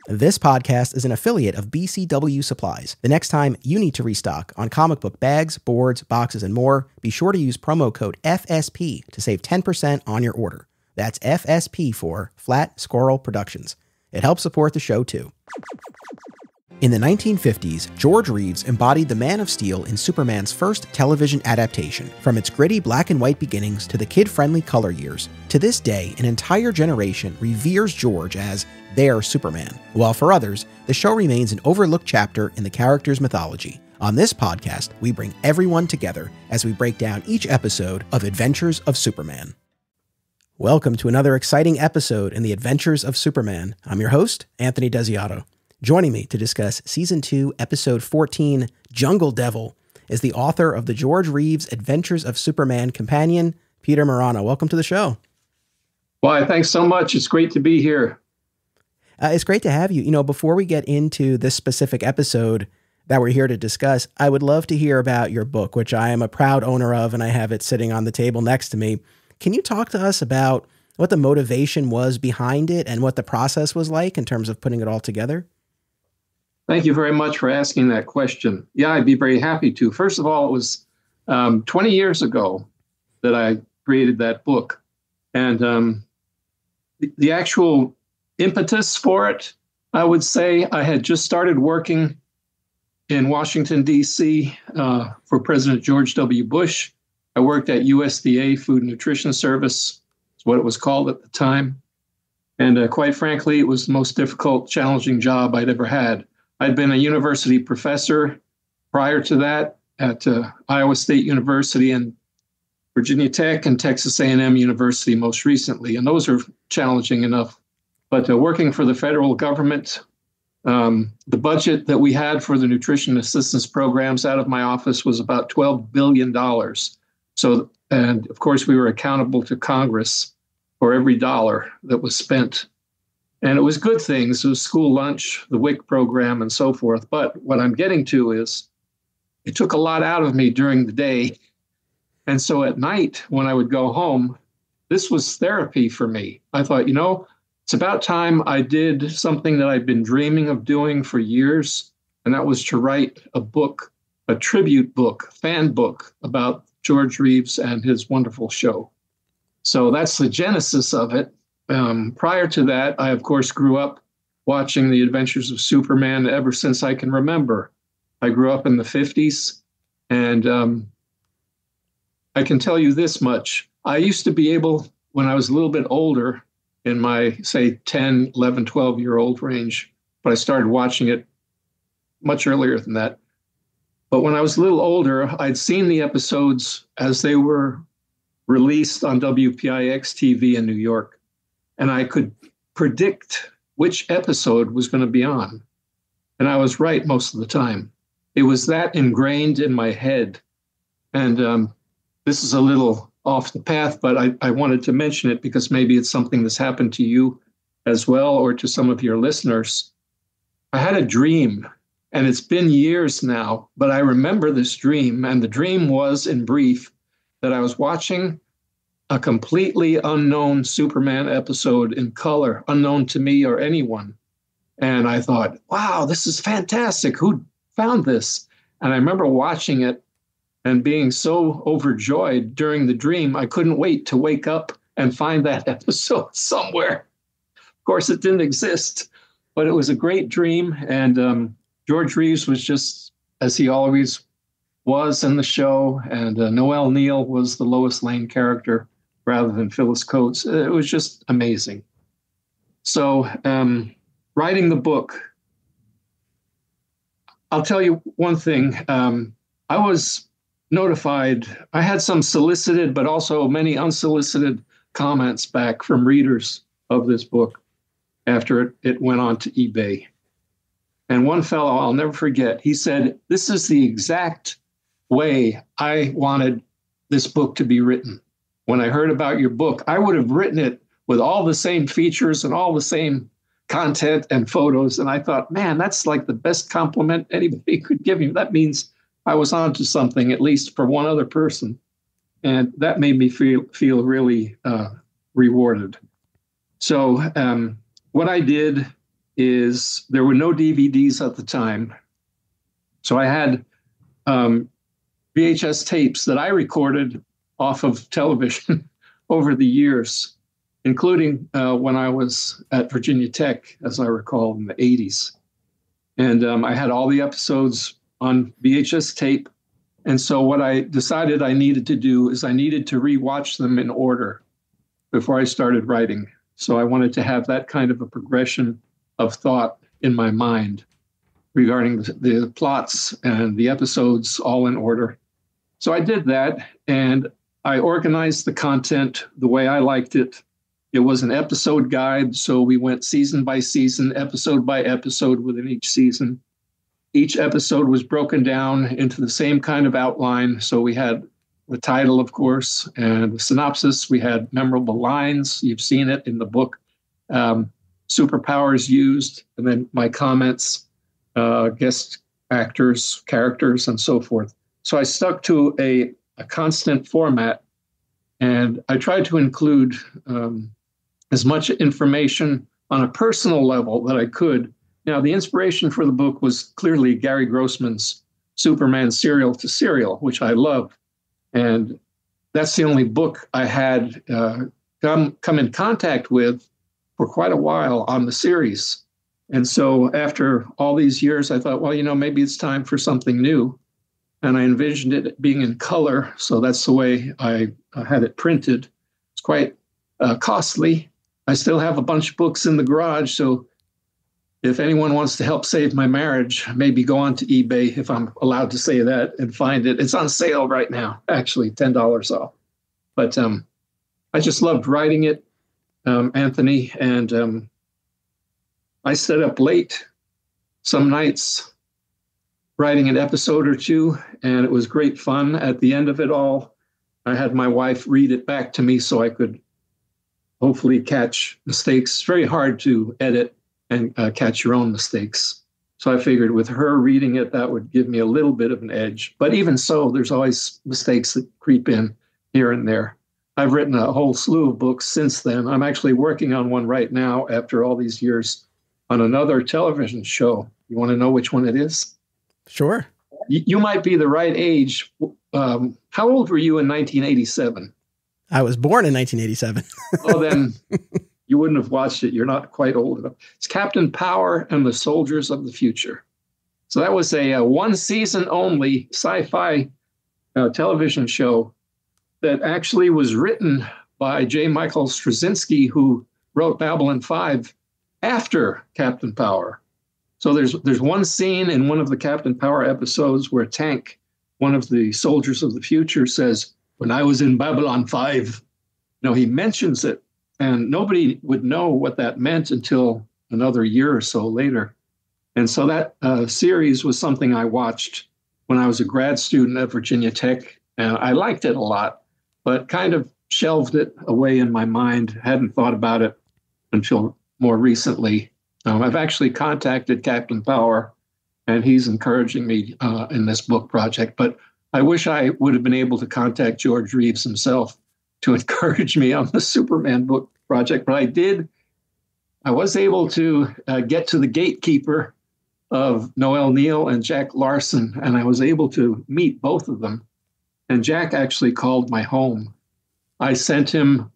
This podcast is an affiliate of BCW Supplies. The next time you need to restock on comic book bags, boards, boxes, and more, be sure to use promo code FSP to save 10% on your order. That's FSP for Flat Squirrel Productions. It helps support the show, too. In the 1950s, George Reeves embodied the Man of Steel in Superman's first television adaptation. From its gritty black and white beginnings to the kid-friendly color years, to this day, an entire generation reveres George as their Superman, while for others, the show remains an overlooked chapter in the character's mythology. On this podcast, we bring everyone together as we break down each episode of Adventures of Superman. Welcome to another exciting episode in the Adventures of Superman. I'm your host, Anthony Desiato. Joining me to discuss Season 2, Episode 14, Jungle Devil, is the author of the George Reeves Adventures of Superman companion, Peter Marano. Welcome to the show. Why, thanks so much. It's great to be here. It's great to have you. You know, before we get into this specific episode that we're here to discuss, I would love to hear about your book, which I am a proud owner of, and I have it sitting on the table next to me. Can you talk to us about what the motivation was behind it and what the process was like in terms of putting it all together? Thank you very much for asking that question. Yeah, I'd be very happy to. First of all, it was 20 years ago that I created that book. And the actual impetus for it, I would say I had just started working in Washington, D.C. For President George W. Bush. I worked at USDA, Food and Nutrition Service, is what it was called at the time. And quite frankly, it was the most difficult, challenging job I'd ever had. I'd been a university professor prior to that at Iowa State University and Virginia Tech and Texas A&M University most recently, and those are challenging enough. But working for the federal government, the budget that we had for the nutrition assistance programs out of my office was about $12 billion. So, and of course, we were accountable to Congress for every dollar that was spent. And it was good things. It was school lunch, the WIC program, and so forth. But what I'm getting to is it took a lot out of me during the day. And so at night, when I would go home, this was therapy for me. I thought, it's about time I did something that I've been dreaming of doing for years. And that was to write a book, a tribute book, fan book about George Reeves and his wonderful show. So that's the genesis of it. Prior to that, I, of course, grew up watching The Adventures of Superman ever since I can remember. I grew up in the 50s, and I can tell you this much. I used to be able, when I was a little bit older, in my, say, 10, 11, 12-year-old range, but I started watching it much earlier than that. But when I was a little older, I'd seen the episodes as they were released on WPIX TV in New York. And I could predict which episode was going to be on. And I was right most of the time. It was that ingrained in my head. And this is a little off the path, but I wanted to mention it because maybe it's something that's happened to you as well, or to some of your listeners. I had a dream, and it's been years now, but I remember this dream. And the dream was, in brief, that I was watching a completely unknown Superman episode in color, unknown to me or anyone. And I thought, wow, this is fantastic. Who found this? And I remember watching it and being so overjoyed during the dream, I couldn't wait to wake up and find that episode somewhere. Of course, it didn't exist, but it was a great dream. And George Reeves was just, as he always was in the show, and Noel Neill was the Lois Lane character, rather than Phyllis Coates. It was just amazing. So writing the book, I'll tell you one thing. I was notified. I had some solicited, but also many unsolicited comments back from readers of this book after it went on to eBay. And one fellow I'll never forget, he said, "This is the exact way I wanted this book to be written. When I heard about your book, I would have written it with all the same features and all the same content and photos." And I thought, man, that's like the best compliment anybody could give me. That means I was onto something, at least for one other person. And that made me feel really rewarded. So what I did is there were no DVDs at the time. So I had VHS tapes that I recorded off of television over the years, including when I was at Virginia Tech, as I recall, in the 80s. And I had all the episodes on VHS tape. And so what I decided I needed to do is I needed to rewatch them in order before I started writing. So I wanted to have that kind of a progression of thought in my mind regarding the plots and the episodes all in order. So I did that, and I organized the content the way I liked it. It was an episode guide, so we went season by season, episode by episode within each season. Each episode was broken down into the same kind of outline. So we had the title, of course, and the synopsis. We had memorable lines. You've seen it in the book. Superpowers used, and then my comments, guest actors, characters, and so forth. So I stuck to a constant format, and I tried to include as much information on a personal level that I could. Now, the inspiration for the book was clearly Gary Grossman's Superman Serial to Serial, which I love. And that's the only book I had come in contact with for quite a while on the series. And so after all these years, I thought, well, maybe it's time for something new. And I envisioned it being in color. So that's the way I had it printed. It's quite costly. I still have a bunch of books in the garage. So if anyone wants to help save my marriage, maybe go on to eBay, if I'm allowed to say that, and find it. It's on sale right now, actually, $10 off. But I just loved writing it, Anthony. And I stayed up late some nights writing an episode or two, and it was great fun. At the end of it all, I had my wife read it back to me so I could hopefully catch mistakes. It's very hard to edit and catch your own mistakes. So I figured with her reading it, that would give me a little bit of an edge. But even so, there's always mistakes that creep in here and there. I've written a whole slew of books since then. I'm actually working on one right now after all these years on another television show. You want to know which one it is? Sure. You might be the right age. How old were you in 1987? I was born in 1987. Oh, then you wouldn't have watched it. You're not quite old enough. It's Captain Power and the Soldiers of the Future. So that was a one season only sci-fi television show that actually was written by J. Michael Straczynski, who wrote Babylon 5 after Captain Power. So there's one scene in one of the Captain Power episodes where Tank, one of the soldiers of the future, says, "When I was in Babylon 5, he mentions it, and nobody would know what that meant until another year or so later. And so that series was something I watched when I was a grad student at Virginia Tech, and I liked it a lot, but kind of shelved it away in my mind, hadn't thought about it until more recently. I've actually contacted Captain Power, and he's encouraging me in this book project, but I wish I would have been able to contact George Reeves himself to encourage me on the Superman book project, but I did. I was able to get to the gatekeeper of Noel Neill and Jack Larson, and I was able to meet both of them. And Jack actually called my home. I sent him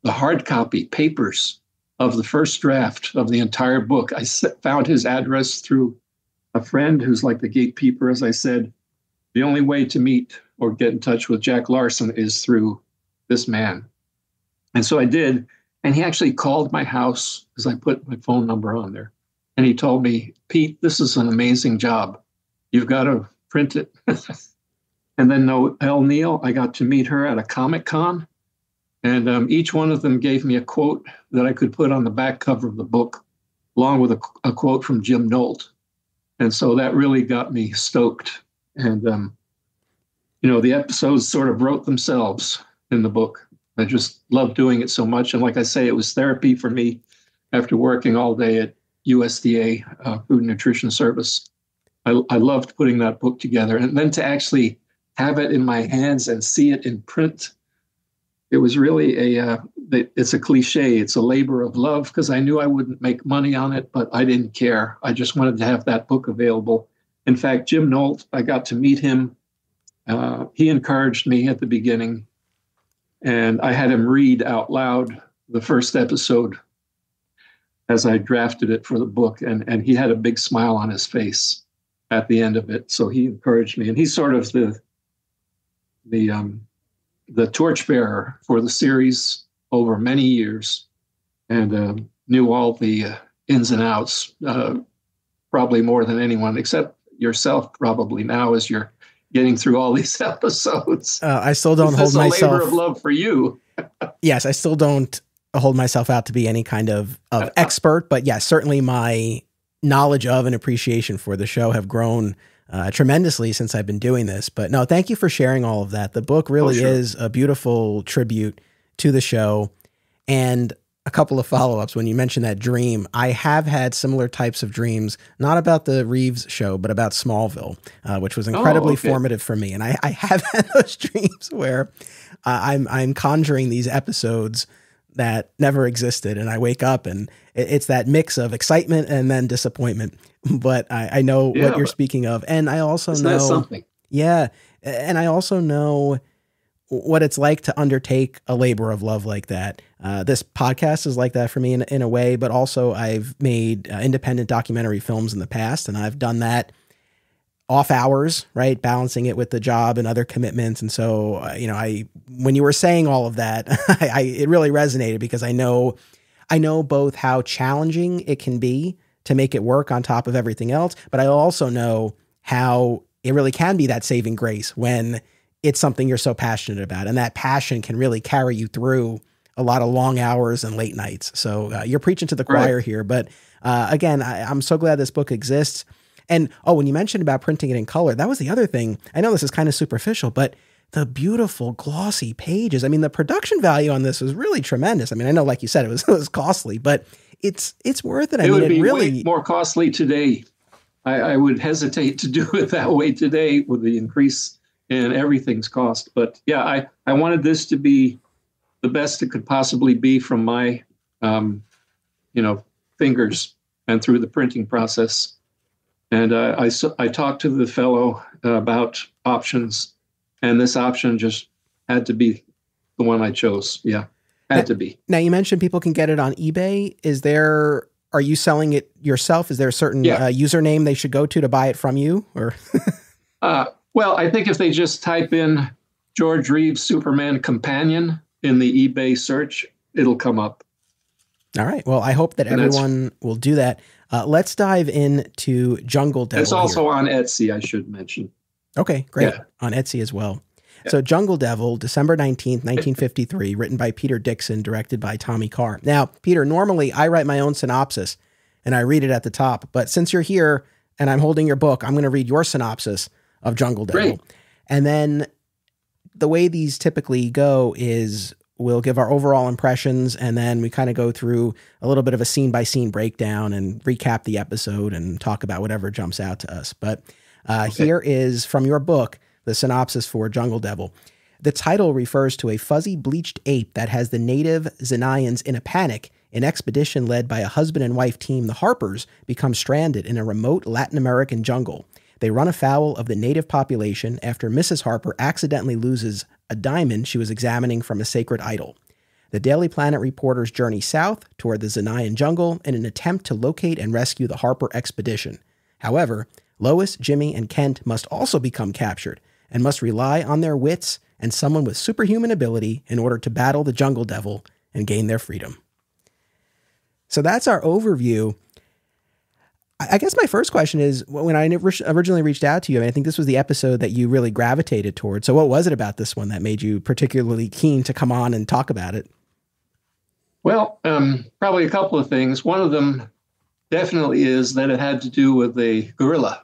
the hard copy papers of the first draft of the entire book. I found his address through a friend who's like the gatekeeper. As I said, the only way to meet or get in touch with Jack Larson is through this man. And so I did. And he actually called my house because I put my phone number on there. And he told me, "Pete, this is an amazing job. You've got to print it." And then Noel Neill, I got to meet her at a Comic-Con. And each one of them gave me a quote that I could put on the back cover of the book, along with a quote from Jim Nolt. And so that really got me stoked. And, the episodes sort of wrote themselves in the book. I just loved doing it so much. And like I say, it was therapy for me after working all day at USDA, Food and Nutrition Service. I loved putting that book together. And then to actually have it in my hands and see it in print, it was really a it's a cliche. It's a labor of love because I knew I wouldn't make money on it, but I didn't care. I just wanted to have that book available. In fact, Jim Nolt, I got to meet him. He encouraged me at the beginning, and I had him read out loud the first episode as I drafted it for the book, and he had a big smile on his face at the end of it. So he encouraged me, and he's sort of the torchbearer for the series over many years, and knew all the ins and outs, probably more than anyone, except yourself probably now as you're getting through all these episodes. I still don't hold myself. It's a labor of love for you. Yes, I still don't hold myself out to be any kind of expert, but yes, certainly my knowledge of and appreciation for the show have grown tremendously since I've been doing this. But no, thank you for sharing all of that. The book really is a beautiful tribute to the show. And a couple of follow-ups. When you mentioned that dream, I have had similar types of dreams, not about the Reeves show, but about Smallville, which was incredibly formative for me. And I have had those dreams where I'm conjuring these episodes that never existed. And I wake up and it's that mix of excitement and then disappointment. But I know what you're speaking of. And I also know something. Yeah. And I also know what it's like to undertake a labor of love like that. This podcast is like that for me in a way, but also I've made independent documentary films in the past, and I've done that off hours, right? Balancing it with the job and other commitments. And so, when you were saying all of that, it really resonated because I know both how challenging it can be to make it work on top of everything else, but I also know how it really can be that saving grace when it's something you're so passionate about. And that passion can really carry you through a lot of long hours and late nights. So you're preaching to the choir here. But again, I'm so glad this book exists. And when you mentioned about printing it in color, that was the other thing. I know this is kind of superficial, but the beautiful glossy pages. I mean, the production value on this was really tremendous. I mean, I know, like you said, it was costly, but it's worth it. It would be way more costly today. I would hesitate to do it that way today with the increase in everything's cost. But yeah, I wanted this to be the best it could possibly be from my, fingers and through the printing process. And I talked to the fellow about options, and this option just had to be the one I chose. Yeah, had to be. Now, you mentioned people can get it on eBay. Are you selling it yourself? Is there a certain username they should go to buy it from you? Or well, I think if they just type in George Reeves Superman Companion in the eBay search, it'll come up. All right. Well, I hope that everyone will do that. Let's dive into Jungle Devil. It's also on Etsy, I should mention. Okay, great. Yeah. On Etsy as well. Yeah. So Jungle Devil, December 19th, 1953, written by Peter Dixon, directed by Tommy Carr. Now, Peter, normally I write my own synopsis and I read it at the top, but since you're here and I'm holding your book, I'm going to read your synopsis of Jungle Devil. Great. And then the way these typically go is we'll give our overall impressions, and then we kind of go through a little bit of a scene-by-scene breakdown and recap the episode and talk about whatever jumps out to us. But here is, from your book, the synopsis for Jungle Devil. The title refers to a fuzzy, bleached ape that has the native Xenaians in a panic. An expedition led by a husband and wife team, the Harpers, become stranded in a remote Latin American jungle. They run afoul of the native population after Mrs. Harper accidentally loses a diamond she was examining from a sacred idol. The Daily Planet reporters journey south toward the Xenaian jungle in an attempt to locate and rescue the Harper expedition. However, Lois, Jimmy, and Kent must also become captured and must rely on their wits and someone with superhuman ability in order to battle the Jungle Devil and gain their freedom. So that's our overview. I guess my first question is, when I originally reached out to you, I think this was the episode that you really gravitated towards. So what was it about this one that made you particularly keen to come on and talk about it? Well, probably a couple of things. One of them definitely is that it had to do with a gorilla.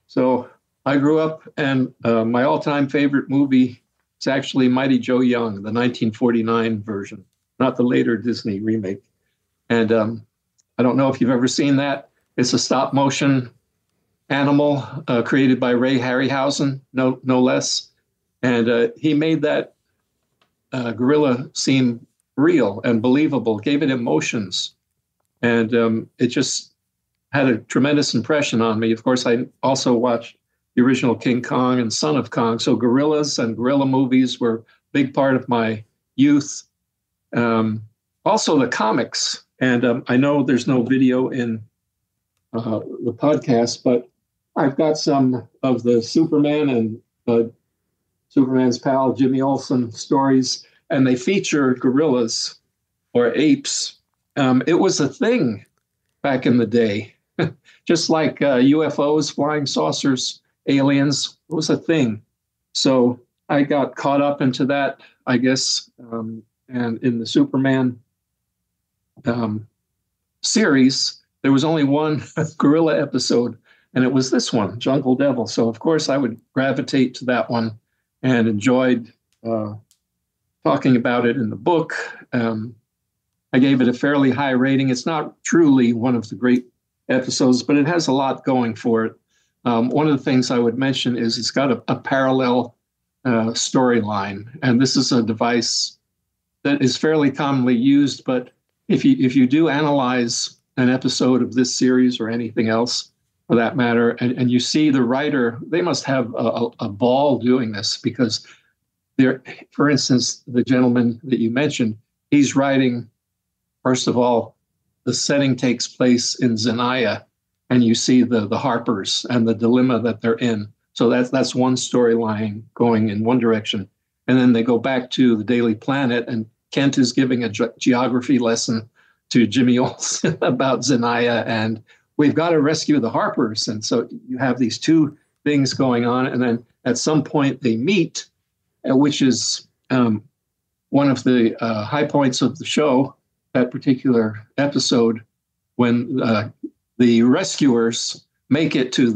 So I grew up, and my all-time favorite movie is actually Mighty Joe Young, the 1949 version, not the later Disney remake. And I don't know if you've ever seen that. It's a stop-motion animal created by Ray Harryhausen, no less. And he made that gorilla seem real and believable, gave it emotions. And it just had a tremendous impression on me. Of course, I also watched the original King Kong and Son of Kong. So gorillas and gorilla movies were a big part of my youth. Also the comics. And I know there's no video in the podcast, but I've got some of the Superman and Superman's pal Jimmy Olsen stories, and they feature gorillas or apes. It was a thing back in the day, just like UFOs, flying saucers, aliens. It was a thing. So I got caught up into that, I guess, and in the Superman series, there was only one gorilla episode, and it was this one, Jungle Devil. So, of course, I would gravitate to that one and enjoyed talking about it in the book. I gave it a fairly high rating. It's not truly one of the great episodes, but it has a lot going for it. One of the things I would mention is it's got a parallel storyline, and this is a device that is fairly commonly used. But if you do analyze an episode of this series or anything else, for that matter, and you see the writer, they must have a ball doing this, because there, for instance, the gentleman that you mentioned, he's writing, first of all, the setting takes place in Zanaya, and you see the Harpers and the dilemma that they're in. So that's one storyline going in one direction. And then they go back to the Daily Planet, and Kent is giving a geography lesson to Jimmy Olsen about Zanaya, and we've got to rescue the Harpers. And so you have these two things going on. And then at some point they meet, which is one of the high points of the show, that particular episode, when the rescuers make it to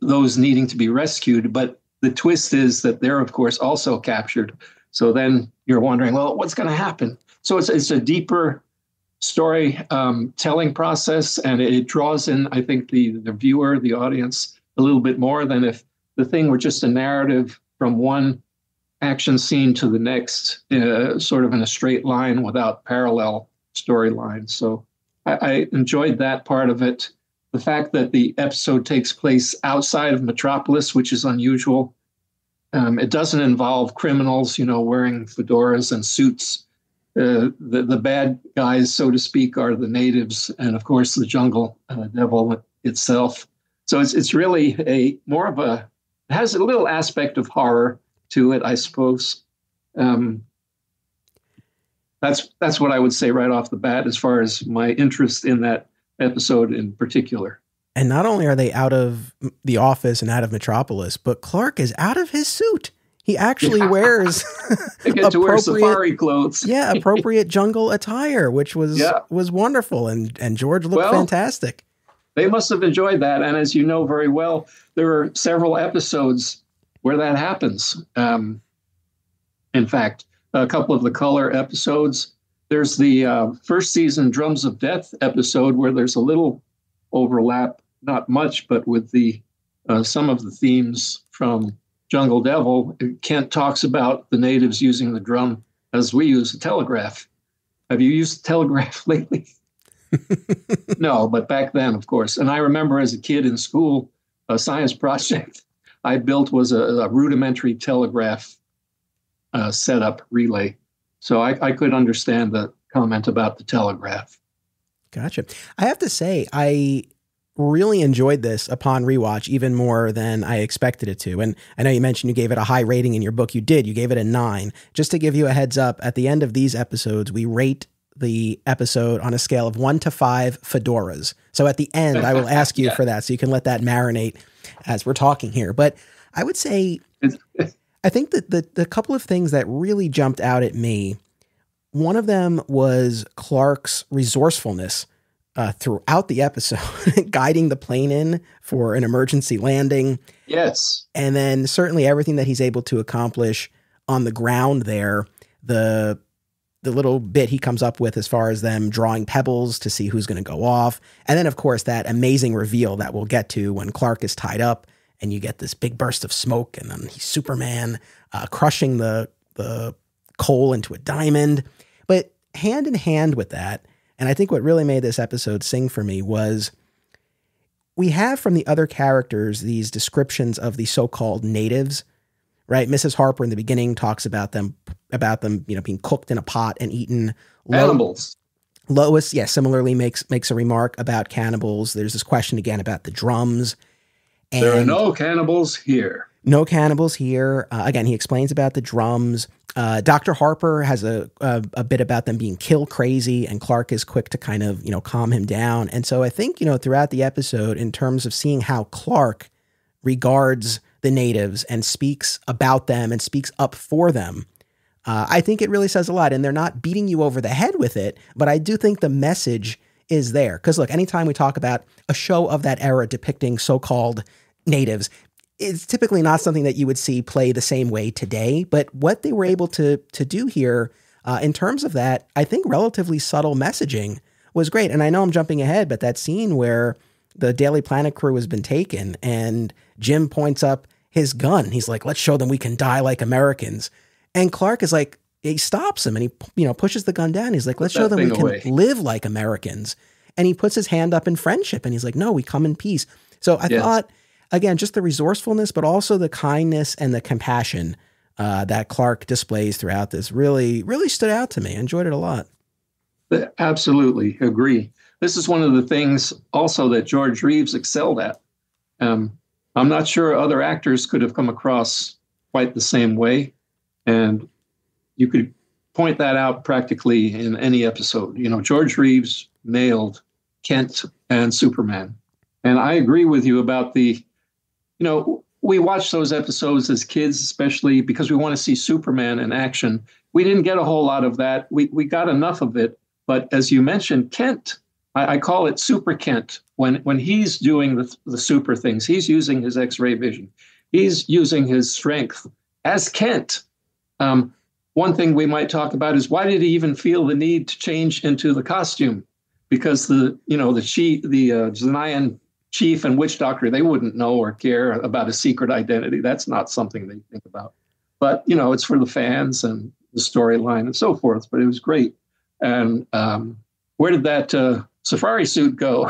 those needing to be rescued. But the twist is that they're, of course, also captured. So then you're wondering, well, what's going to happen? So it's a deeper story telling process, and it draws in, I think, the viewer, the audience, a little bit more than if the thing were just a narrative from one action scene to the next, sort of in a straight line without parallel storylines. So I enjoyed that part of it. The fact that the episode takes place outside of Metropolis, which is unusual. It doesn't involve criminals, wearing fedoras and suits. The bad guys, so to speak, are the natives, and of course the jungle devil itself. So it's really it has a little aspect of horror to it, I suppose. That's what I would say right off the bat as far as my interest in that episode in particular. And not only are they out of the office and out of Metropolis, but Clark is out of his suit. He actually wears they get to wear safari clothes. Yeah, appropriate jungle attire, which was wonderful, and George looked fantastic. They must have enjoyed that, and as you know very well, there are several episodes where that happens. In fact, a couple of the color episodes. There's the first season Drums of Death episode where there's a little overlap, not much, but with the some of the themes from Jungle Devil. Kent talks about the natives using the drum as we use the telegraph. Have you used the telegraph lately? No, but back then, of course. And I remember as a kid in school, a science project I built was a rudimentary telegraph setup relay. So I could understand the comment about the telegraph. Gotcha. I have to say, I really enjoyed this upon rewatch, even more than I expected it to. And I know you mentioned you gave it a high rating in your book. You did. You gave it a 9. Just to give you a heads up, at the end of these episodes, we rate the episode on a scale of 1 to 5 fedoras. So at the end, I will ask you for that, so you can let that marinate as we're talking here. But I would say, I think that the couple of things that really jumped out at me, one of them was Clark's resourcefulness throughout the episode, guiding the plane in for an emergency landing. Yes. And then certainly everything that he's able to accomplish on the ground there, the little bit he comes up with as far as them drawing pebbles to see who's going to go off. And then, of course, that amazing reveal that we'll get to when Clark is tied up and you get this big burst of smoke, and then he's Superman crushing the coal into a diamond. But hand in hand with that, and I think what really made this episode sing for me was we have from the other characters these descriptions of the so-called natives, right? Mrs. Harper in the beginning talks about them, being cooked in a pot and eaten. Cannibals. Lois, similarly makes a remark about cannibals. There's this question again about the drums. And there are no cannibals here. No cannibals here. Again, he explains about the drums. Dr. Harper has a bit about them being kill crazy, and Clark is quick to kind of, calm him down. And so I think, throughout the episode, in terms of seeing how Clark regards the natives and speaks about them and speaks up for them, I think it really says a lot. And they're not beating you over the head with it, but I do think the message is there. Because look, anytime we talk about a show of that era depicting so-called natives, it's typically not something that you would see play the same way today. But what they were able to do here in terms of that, I think relatively subtle messaging was great. And I know I'm jumping ahead, but that scene where the Daily Planet crew has been taken and Jim points up his gun. He's like, let's show them we can die like Americans. And Clark is like, he stops him and he, pushes the gun down. He's like, let's show them we can live like Americans. And he puts his hand up in friendship and he's like, no, we come in peace. So I thought, again, just the resourcefulness, but also the kindness and the compassion that Clark displays throughout this really, really stood out to me. I enjoyed it a lot. Absolutely agree. This is one of the things also that George Reeves excelled at. I'm not sure other actors could have come across quite the same way. And you could point that out practically in any episode. George Reeves nailed Kent and Superman. And I agree with you about we watched those episodes as kids, especially because we want to see Superman in action. We didn't get a whole lot of that. We got enough of it. But as you mentioned, Kent, I call it Super Kent. When he's doing the super things, he's using his X-ray vision. He's using his strength as Kent. One thing we might talk about is why did he even feel the need to change into the costume? Because the Zanayan chief and witch doctor, they wouldn't know or care about a secret identity. That's not something they think about. But, it's for the fans and the storyline and so forth. But it was great. And where did that safari suit go?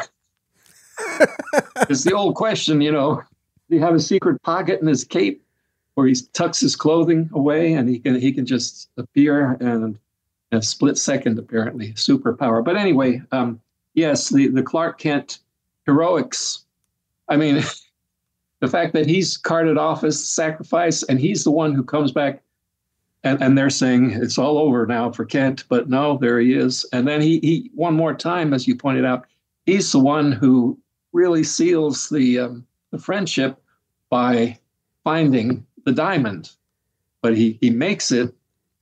It's the old question, do you have a secret pocket in his cape where he tucks his clothing away and he can just appear and in a split second, apparently, superpower. But anyway, yes, the Clark Kent heroics. I mean, the fact that he's carted off as sacrifice and he's the one who comes back and they're saying it's all over now for Kent, but no, there he is. And then he one more time, as you pointed out, he's the one who really seals the friendship by finding the diamond, but he makes it.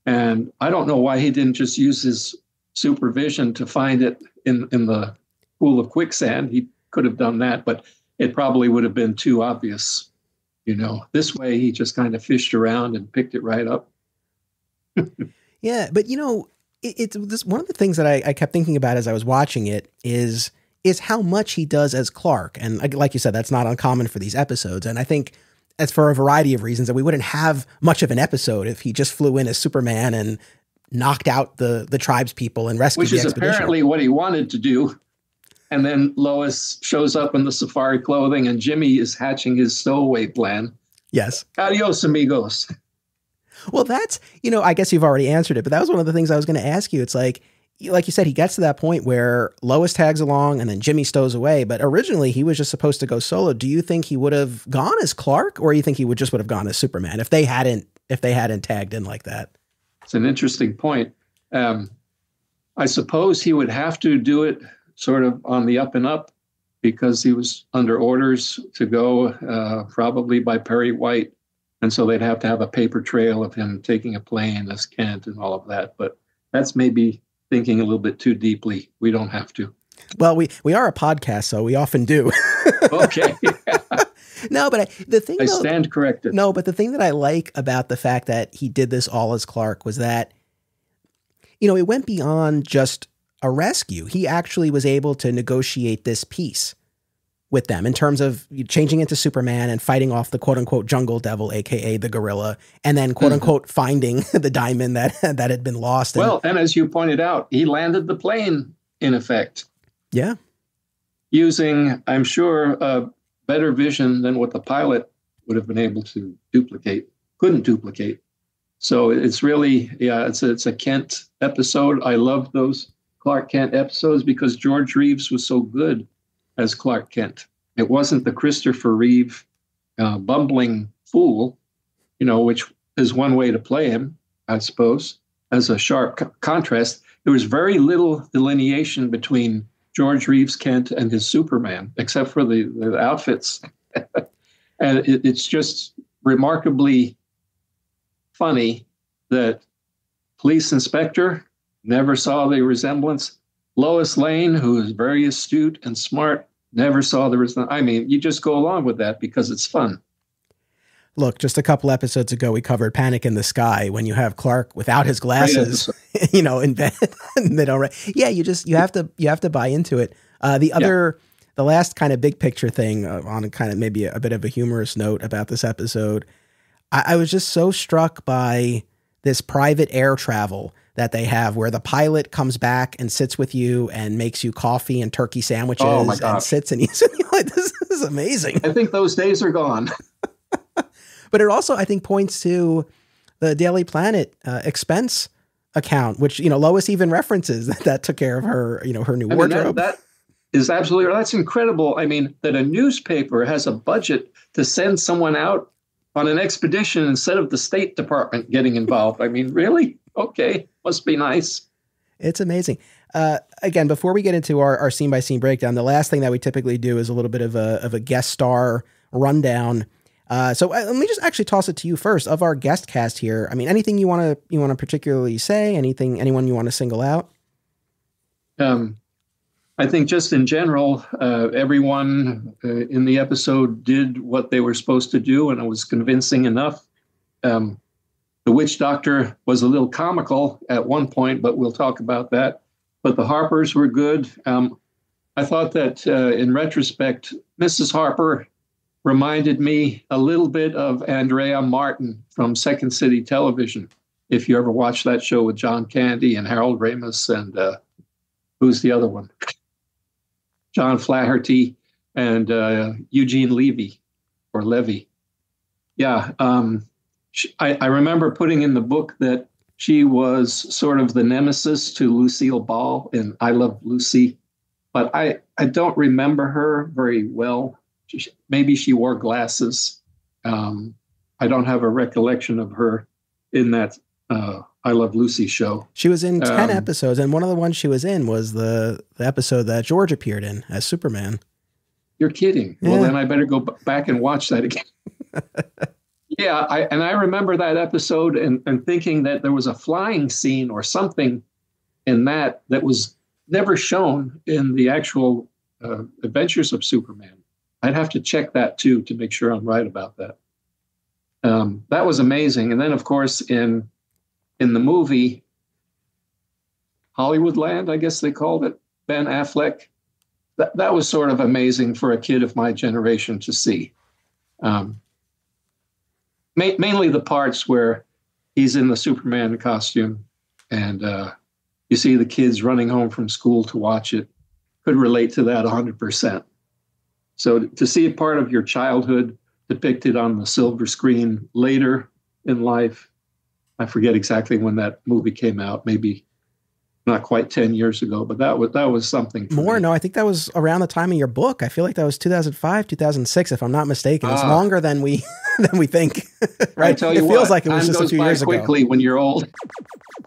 And I don't know why he didn't just use his supervision to find it in the pool of quicksand. He could have done that, but it probably would have been too obvious. This way he just kind of fished around and picked it right up. Yeah, but it's this one of the things that I kept thinking about as I was watching it is how much he does as Clark. And like you said, that's not uncommon for these episodes. And I think it's for a variety of reasons that we wouldn't have much of an episode if he just flew in as Superman and knocked out the tribes people and rescued the expedition. Which is apparently what he wanted to do. And then Lois shows up in the safari clothing and Jimmy is hatching his stowaway plan. Yes. Adios, amigos. Well, that's, I guess you've already answered it, but that was one of the things I was going to ask you. It's like you said, he gets to that point where Lois tags along and then Jimmy stows away. But originally he was just supposed to go solo. Do you think he would have gone as Clark, or you think he would have gone as Superman if they hadn't tagged in like that? It's an interesting point. I suppose he would have to do it sort of on the up and up because he was under orders to go probably by Perry White. And so they'd have to have a paper trail of him taking a plane as Kent and all of that. But that's maybe thinking a little bit too deeply. We don't have to. Well, we are a podcast, so we often do. Okay. No, but the thing I stand corrected. No, but the thing that I like about the fact that he did this all as Clark was that, it went beyond just a rescue. He actually was able to negotiate this peace with them in terms of changing into Superman and fighting off the quote unquote jungle devil, AKA the gorilla, and then quote unquote finding the diamond that had been lost. Well, and as you pointed out, he landed the plane in effect. Yeah. Using, I'm sure, better vision than what the pilot would have been able to couldn't duplicate. So it's really, it's a Kent episode. I love those Clark Kent episodes because George Reeves was so good as Clark Kent. It wasn't the Christopher Reeve bumbling fool, which is one way to play him, I suppose, as a sharp contrast. There was very little delineation between George Reeves Kent and his Superman, except for the outfits. And it's just remarkably funny that police inspector never saw the resemblance. Lois Lane, who is very astute and smart, never saw the resemblance. I mean, you just go along with that because it's fun. Look, just a couple episodes ago, we covered Panic in the Sky when you have Clark without his glasses, in bed. Yeah, you have to buy into it. The last kind of big picture thing on kind of maybe a bit of a humorous note about this episode, I was just so struck by this private air travel that they have where the pilot comes back and sits with you and makes you coffee and turkey sandwiches and sits and eats. Like, this is amazing. I think those days are gone. But it also, I think, points to the Daily Planet expense account, which, Lois even references that took care of her, her new wardrobe. That is absolutely, that's incredible. I mean, that a newspaper has a budget to send someone out on an expedition instead of the State Department getting involved. I mean, really? Okay. Must be nice. It's amazing. Again, before we get into our scene by scene breakdown, the last thing that we typically do is a little bit of a guest star rundown. So let me just actually toss it to you first of our guest cast here. I mean, anything you want to particularly say, anyone you want to single out? I think just in general, everyone in the episode did what they were supposed to do, and it was convincing enough. The witch doctor was a little comical at one point, but we'll talk about that. But the Harpers were good. I thought that in retrospect, Mrs. Harper reminded me a little bit of Andrea Martin from Second City Television. If you ever watched that show with John Candy and Harold Ramis and who's the other one? John Flaherty and Eugene Levy. Yeah. I remember putting in the book that she was sort of the nemesis to Lucille Ball in I Love Lucy, but I don't remember her very well. Maybe she wore glasses. I don't have a recollection of her in that I Love Lucy show. She was in 10 episodes, and one of the ones she was in was the episode that George appeared in as Superman. You're kidding. Yeah. Well, then I better go back and watch that again. Yeah, I remember that episode and thinking that there was a flying scene or something in that was never shown in the actual Adventures of Superman. I'd have to check that too to make sure I'm right about that. That was amazing. And then, of course, in the movie Hollywoodland, I guess they called it, Ben Affleck, that was sort of amazing for a kid of my generation to see. Mainly the parts where he's in the Superman costume and you see the kids running home from school to watch it. Could relate to that 100%. So to see a part of your childhood depicted on the silver screen later in life, I forget exactly when that movie came out, maybe not quite 10 years ago, but that was something. More? No, I think that was around the time of your book. I feel like that was 2005, 2006, if I'm not mistaken. It's longer than we think, right? I tell you it feels like it was just a few years ago. Quickly when you're old.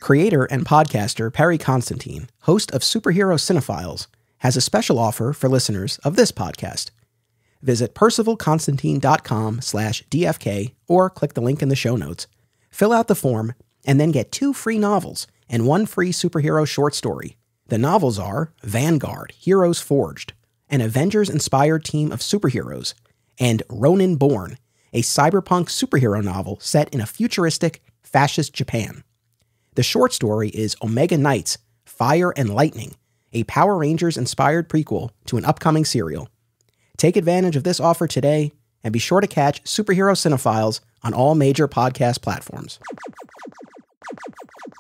Creator and podcaster Perry Constantine, host of Superhero Cinephiles, has a special offer for listeners of this podcast. Visit percivalconstantine.com/DFK or click the link in the show notes. Fill out the form and then get 2 free novels and 1 free superhero short story. The novels are Vanguard, Heroes Forged, an Avengers-inspired team of superheroes, and Ronin Born, a cyberpunk superhero novel set in a futuristic, fascist Japan. The short story is Omega Knights, Fire and Lightning, a Power Rangers-inspired prequel to an upcoming serial. Take advantage of this offer today and be sure to catch Superhero Cinephiles on all major podcast platforms.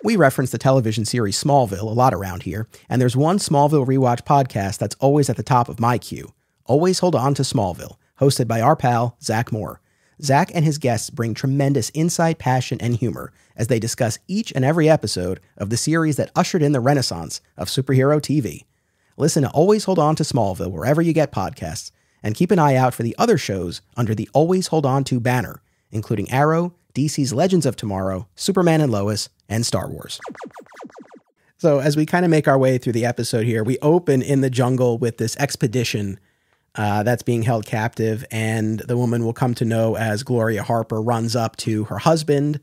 We reference the television series Smallville a lot around here, and there's one Smallville rewatch podcast that's always at the top of my queue. Always Hold On to Smallville, hosted by our pal, Zach Moore. Zach and his guests bring tremendous insight, passion, and humor as they discuss each and every episode of the series that ushered in the renaissance of superhero TV. Listen to Always Hold On to Smallville wherever you get podcasts, and keep an eye out for the other shows under the Always Hold On to banner, including Arrow, DC's Legends of Tomorrow, Superman and Lois, and Star Wars. So as we kind of make our way through the episode here, we open in the jungle with this expedition that's being held captive, and the woman we'll come to know as Gloria Harper runs up to her husband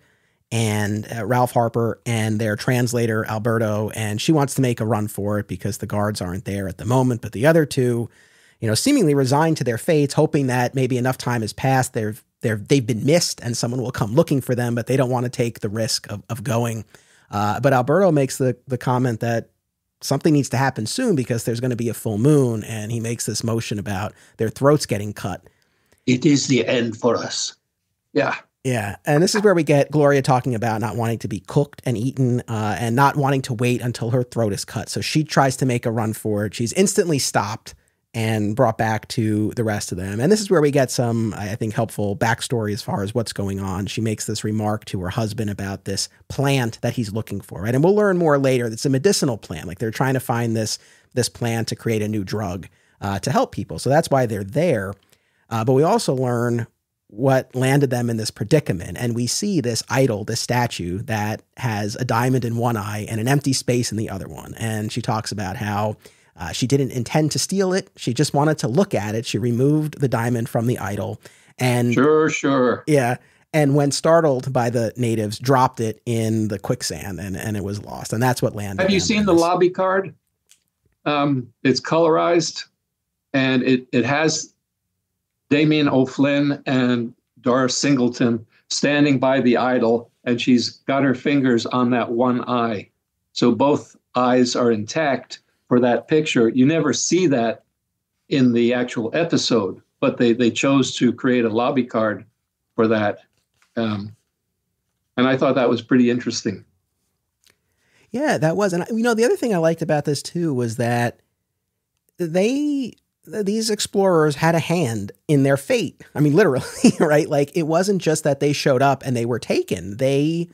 and Ralph Harper and their translator Alberto, and she wants to make a run for it because the guards aren't there at the moment. But the other two, seemingly resigned to their fates, hoping that maybe enough time has passed, they've been missed and someone will come looking for them, but they don't want to take the risk of going. But Alberto makes the comment that something needs to happen soon because there's going to be a full moon, and he makes this motion about their throats getting cut. It is the end for us. Yeah. Yeah. And this is where we get Gloria talking about not wanting to be cooked and eaten and not wanting to wait until her throat is cut. So she tries to make a run for it. She's instantly stopped and brought back to the rest of them. And this is where we get some, I think, helpful backstory as far as what's going on. She makes this remark to her husband about this plant that he's looking for, right? And we'll learn more later. It's a medicinal plant. Like they're trying to find this plant to create a new drug to help people. So that's why they're there. But we also learn what landed them in this predicament. And we see this idol, this statue that has a diamond in one eye and an empty space in the other one. And she talks about how she didn't intend to steal it. She just wanted to look at it. She removed the diamond from the idol. And Sure. Yeah. And when startled by the natives, dropped it in the quicksand and it was lost. And that's what landed. Have you seen the lobby card? It's colorized, and it has Damien O'Flynn and Doris Singleton standing by the idol, and she's got her fingers on that one eye. So both eyes are intact for that picture. You never see that in the actual episode, but they chose to create a lobby card for that. And I thought that was pretty interesting. Yeah, that was. And the other thing I liked about this too was that these explorers had a hand in their fate. I mean, literally, right? Like it wasn't just that they showed up and they were taken. They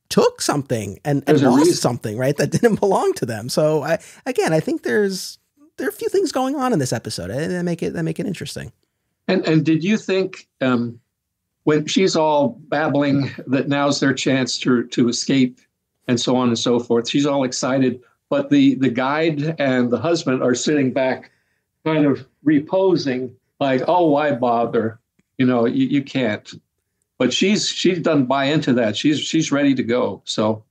took something and lost something, right? That didn't belong to them. So I think there are a few things going on in this episode that make it interesting. And did you think when she's all babbling that now's their chance to escape and so on and so forth, she's all excited, but the guide and the husband are sitting back kind of reposing like, oh, why bother? You can't. But she doesn't buy into that. She's ready to go. So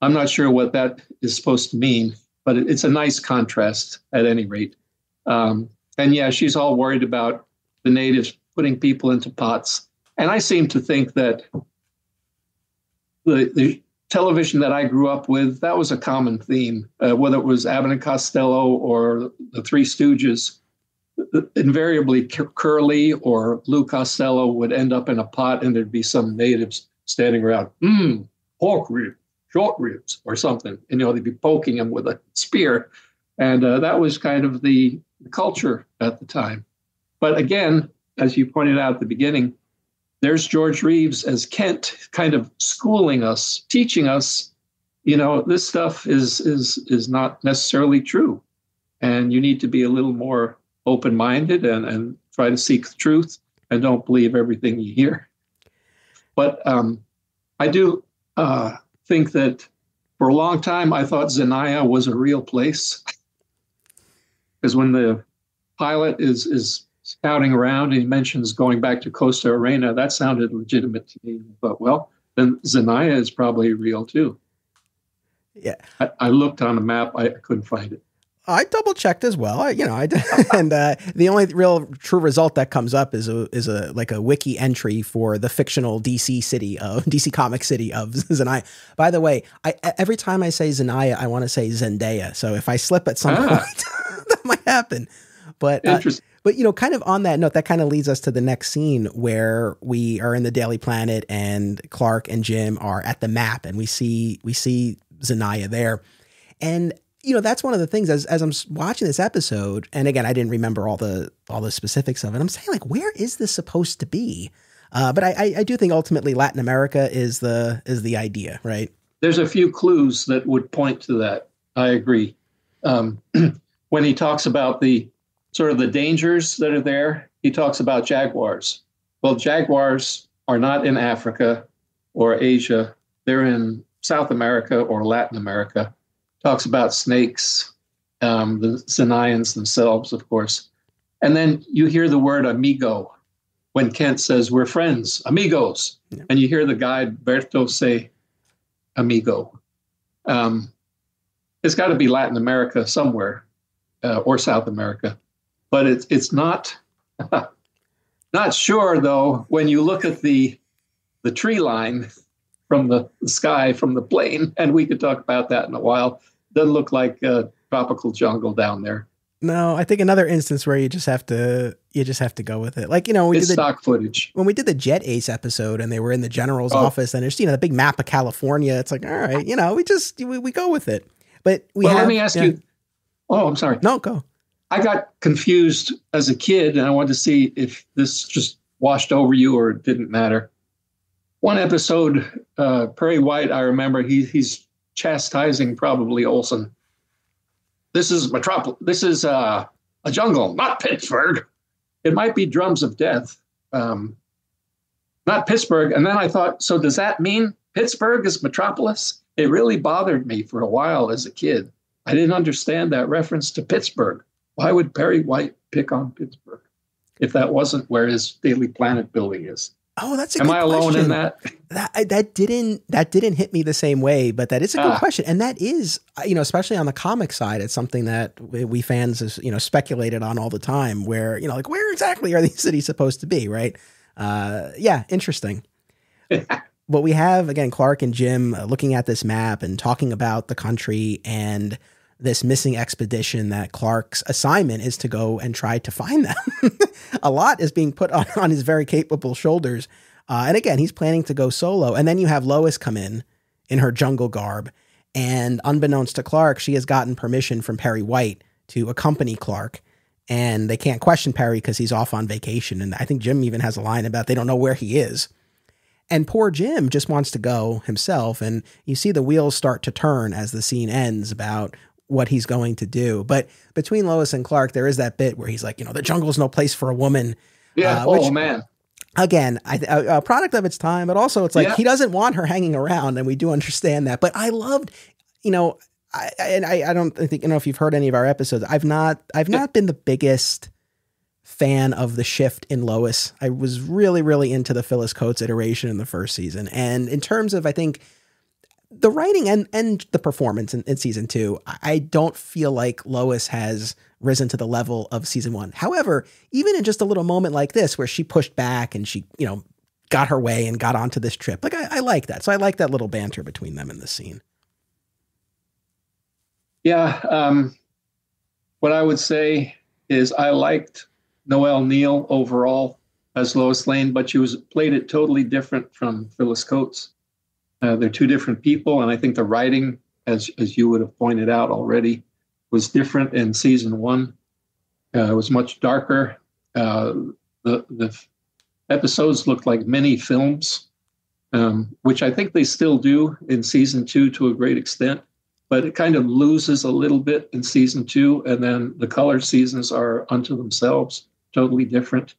I'm not sure what that is supposed to mean, but it's a nice contrast at any rate. And yeah, she's all worried about the natives putting people into pots. And I seem to think that the television that I grew up with, that was a common theme, whether it was Abbott and Costello or the Three Stooges. Invariably, Curly or Lou Costello would end up in a pot, and there'd be some natives standing around, pork ribs, short ribs, or something. And, they'd be poking him with a spear. And that was kind of the culture at the time. But again, as you pointed out at the beginning, there's George Reeves as Kent kind of schooling us, teaching us, this stuff is not necessarily true. And you need to be a little more open-minded and try to seek the truth and don't believe everything you hear. But I do think that for a long time, I thought Zanaya was a real place. Because when the pilot is scouting around and he mentions going back to Costa Arena, that sounded legitimate to me. But, well, then Zanaya is probably real too. Yeah. I looked on a map. I couldn't find it. I double checked as well. And the only real true result that comes up is a wiki entry for the fictional DC comic city of Zanaya. By the way, every time I say Zanaya, I want to say Zendaya. So if I slip at some point, that might happen. But Interesting. but kind of on that note, that kind of leads us to the next scene where we are in the Daily Planet and Clark and Jim are at the map, and we see Zanaya there. And that's one of the things as I'm watching this episode, and again, I didn't remember all the specifics of it. I'm saying, like, where is this supposed to be? But I do think ultimately Latin America is the idea, right? There's a few clues that would point to that. I agree. When he talks about the sort of the dangers that are there, he talks about jaguars. Well, jaguars are not in Africa or Asia. They're in South America or Latin America. Talks about snakes, the Zanayans themselves, of course. And then you hear the word amigo when Kent says, we're friends, amigos. Yeah. And you hear the guide Berto say, amigo. It's got to be Latin America somewhere, or South America. But it's not sure, though, when you look at the tree line from the sky, from the plane, and we could talk about that in a while. Doesn't look like a tropical jungle down there. No, I think another instance where you just have to go with it. Like, it's stock footage. When we did the Jet Ace episode and they were in the general's office and there's, the big map of California, it's like, all right, we go with it. But let me ask you. Oh, I'm sorry. No, go. I got confused as a kid and I wanted to see if this just washed over you or it didn't matter. One episode, Perry White, I remember he's chastising probably Olsen. This is Metropolis. This is a jungle, not Pittsburgh. It might be Drums of Death, not Pittsburgh. And then I thought, so does that mean Pittsburgh is Metropolis? It really bothered me for a while as a kid. I didn't understand that reference to Pittsburgh. Why would Perry White pick on Pittsburgh if that wasn't where his Daily Planet building is? Oh, that's a good question. Am I alone in that? That didn't hit me the same way, but that is a good question. And that is, especially on the comic side, it's something that we fans, speculated on all the time where, like, where exactly are these cities supposed to be? Right. Yeah. Interesting. But we have, again, Clark and Jim looking at this map and talking about the country and this missing expedition that Clark's assignment is to go and try to find them. A lot is being put on his very capable shoulders. And again, he's planning to go solo. And then you have Lois come in her jungle garb. And unbeknownst to Clark, she has gotten permission from Perry White to accompany Clark. And they can't question Perry because he's off on vacation. And I think Jim even has a line about they don't know where he is. And poor Jim just wants to go himself. And you see the wheels start to turn as the scene ends about what he's going to do. But between Lois and Clark, there is that bit where he's like, the jungle's no place for a woman. Yeah. Which, man. Again, a product of its time, but also it's like he doesn't want her hanging around, and we do understand that. But I loved, I don't think, if you've heard any of our episodes, I've not been the biggest fan of the shift in Lois. I was really, really into the Phyllis Coates iteration in the first season. And in terms of, I think, the writing and the performance in season 2, I don't feel like Lois has risen to the level of season 1. However, even in just a little moment like this, where she pushed back and she, got her way and got onto this trip, like I like that. So I like that little banter between them in this scene. Yeah. What I would say is I liked Noelle Neal overall as Lois Lane, but she played it totally different from Phyllis Coates. They're two different people, and I think the writing, as you would have pointed out already, was different in season 1. It was much darker. The episodes looked like mini films, which I think they still do in season 2 to a great extent, but it kind of loses a little bit in season 2, and then the color seasons are unto themselves, totally different.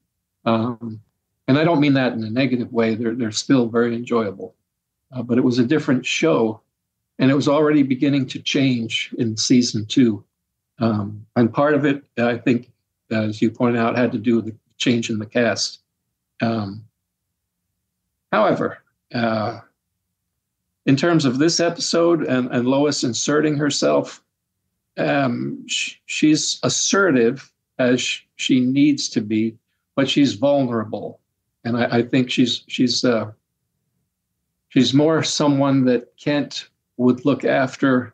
And I don't mean that in a negative way. They're still very enjoyable. But it was a different show, and it was already beginning to change in season 2. And part of it, I think, as you pointed out, had to do with the change in the cast. However, in terms of this episode and Lois inserting herself, she's assertive as she needs to be, but she's vulnerable. And I think she's more someone that Kent would look after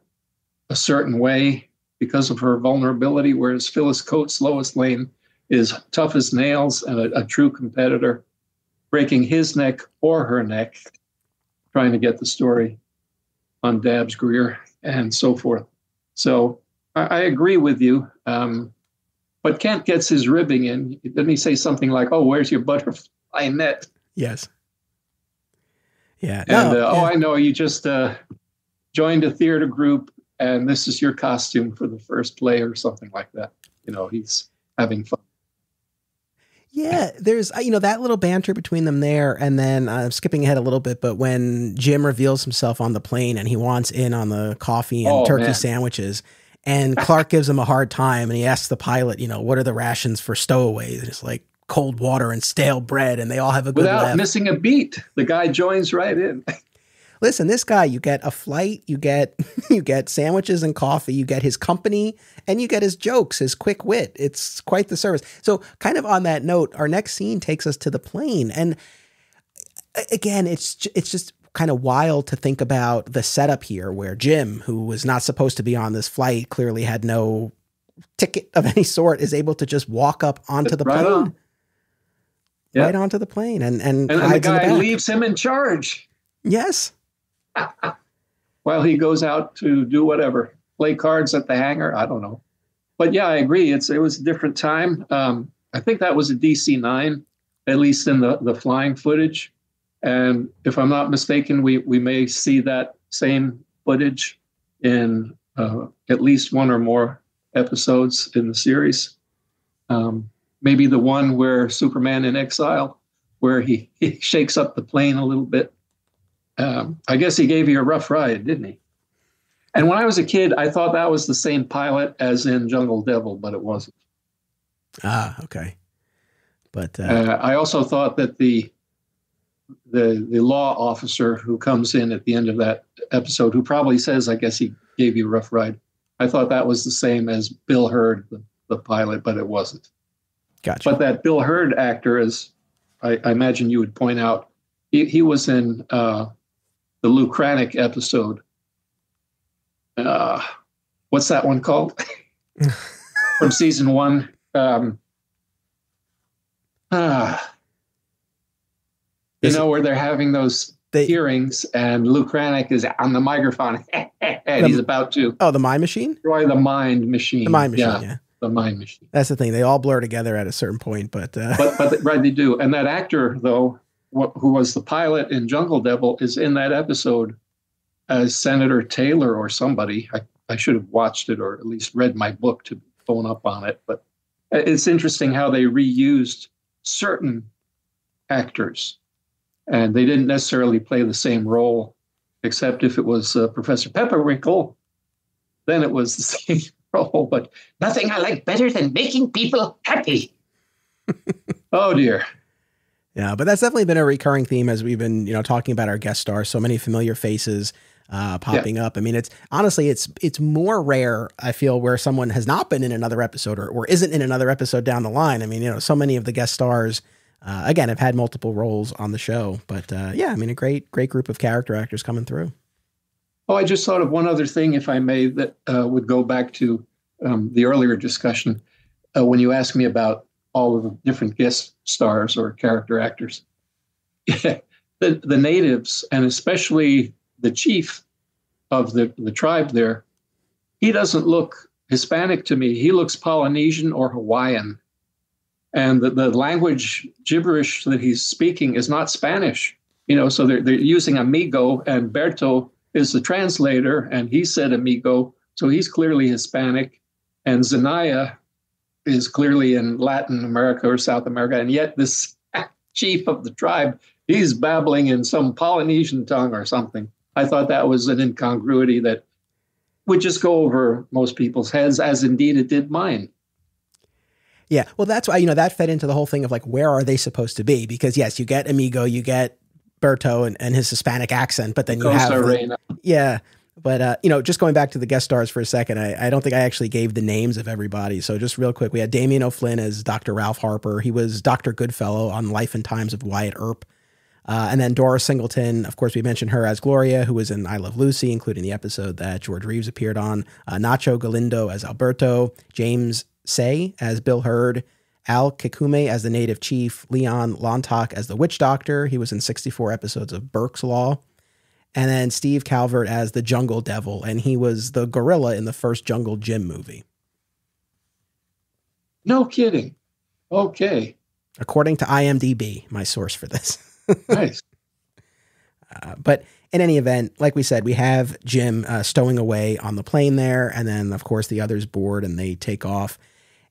a certain way because of her vulnerability, whereas Phyllis Coates, Lois Lane, is tough as nails and a true competitor, breaking his neck or her neck, trying to get the story on Dabbs Greer and so forth. So I agree with you. But Kent gets his ribbing in. Didn't he say something like, "Oh, where's your butterfly net?" Yes. Yeah. And, I know, you just joined a theater group and this is your costume for the first play or something like that. He's having fun. Yeah, there's, that little banter between them there. And then I'm skipping ahead a little bit, but when Jim reveals himself on the plane and he wants in on the coffee and turkey sandwiches, and Clark gives him a hard time and he asks the pilot, what are the rations for stowaways? And it's like cold water and stale bread. And they all have a good laugh. Without missing a beat, the guy joins right in. Listen, this guy, you get a flight, you get sandwiches and coffee, you get his company, and you get his jokes, his quick wit. It's quite the service. So kind of on that note, our next scene takes us to the plane. And again, it's just kind of wild to think about the setup here where Jim, who was not supposed to be on this flight, clearly had no ticket of any sort, is able to just walk up onto the plane. Right onto the plane. And the guy leaves him in charge. Yes. While he goes out to do whatever, play cards at the hangar. I don't know. But yeah, I agree. It was a different time. I think that was a DC-9, at least in the flying footage. And if I'm not mistaken, we may see that same footage in at least one or more episodes in the series. Maybe the one where Superman in Exile, where he shakes up the plane a little bit. I guess he gave you a rough ride, didn't he? And when I was a kid, I thought that was the same pilot as in Jungle Devil, but it wasn't. Ah, okay. But I also thought that the law officer who comes in at the end of that episode, who probably says, "I guess he gave you a rough ride," I thought that was the same as Bill Hurd, the pilot, but it wasn't. Gotcha. But that Bill Hurd actor, as I imagine you would point out, he was in the Lou Kranick episode. What's that one called? From season 1. Where they're having those hearings and Lou Kranick is on the microphone and he's about to. Oh, the Mind Machine? Destroy the Mind Machine. The Mind Machine, yeah. The Mind Machine. That's the thing. They all blur together at a certain point, but right, they do. And that actor, though, who was the pilot in Jungle Devil, is in that episode as Senator Taylor or somebody. I should have watched it or at least read my book to phone up on it. But it's interesting how they reused certain actors. And they didn't necessarily play the same role, except if it was Professor Pepperwinkle, then it was the same role. But nothing I like better than making people happy. Oh, dear. Yeah, but that's definitely been a recurring theme as we've been, talking about our guest stars. So many familiar faces popping up. I mean, it's more rare, I feel, where someone has not been in another episode or isn't in another episode down the line. I mean, so many of the guest stars, again, have had multiple roles on the show. But a great group of character actors coming through. Oh, I just thought of one other thing, if I may, that would go back to the earlier discussion when you asked me about all of the different guest stars or character actors. the natives, and especially the chief of the tribe there, he doesn't look Hispanic to me. He looks Polynesian or Hawaiian. And the language gibberish that he's speaking is not Spanish. So they're using amigo, and Berto is the translator, and he said amigo, so he's clearly Hispanic. And Zanaya is clearly in Latin America or South America, and yet this chief of the tribe, he's babbling in some Polynesian tongue or something. I thought that was an incongruity that would just go over most people's heads, as indeed it did mine. Yeah, well, that's why, that fed into the whole thing of like, where are they supposed to be? Because yes, you get Amigo, you get Berto and his Hispanic accent, but then you have, but just going back to the guest stars for a second, I don't think I actually gave the names of everybody. So just real quick, we had Damien O'Flynn as Dr. Ralph Harper. He was Dr. Goodfellow on Life and Times of Wyatt Earp. And then Dora Singleton, of course, we mentioned her as Gloria, who was in I Love Lucy, including the episode that George Reeves appeared on. Nacho Galindo as Alberto. James Say as Bill Hurd. Al Kikume as the native chief. Leon Lontoc as the witch doctor. He was in 64 episodes of Burke's Law. And then Steve Calvert as the Jungle Devil. And he was the gorilla in the first Jungle Jim movie. No kidding. Okay. According to IMDb, my source for this. Nice. But in any event, like we said, we have Jim stowing away on the plane there. And then, of course, the others board and they take off.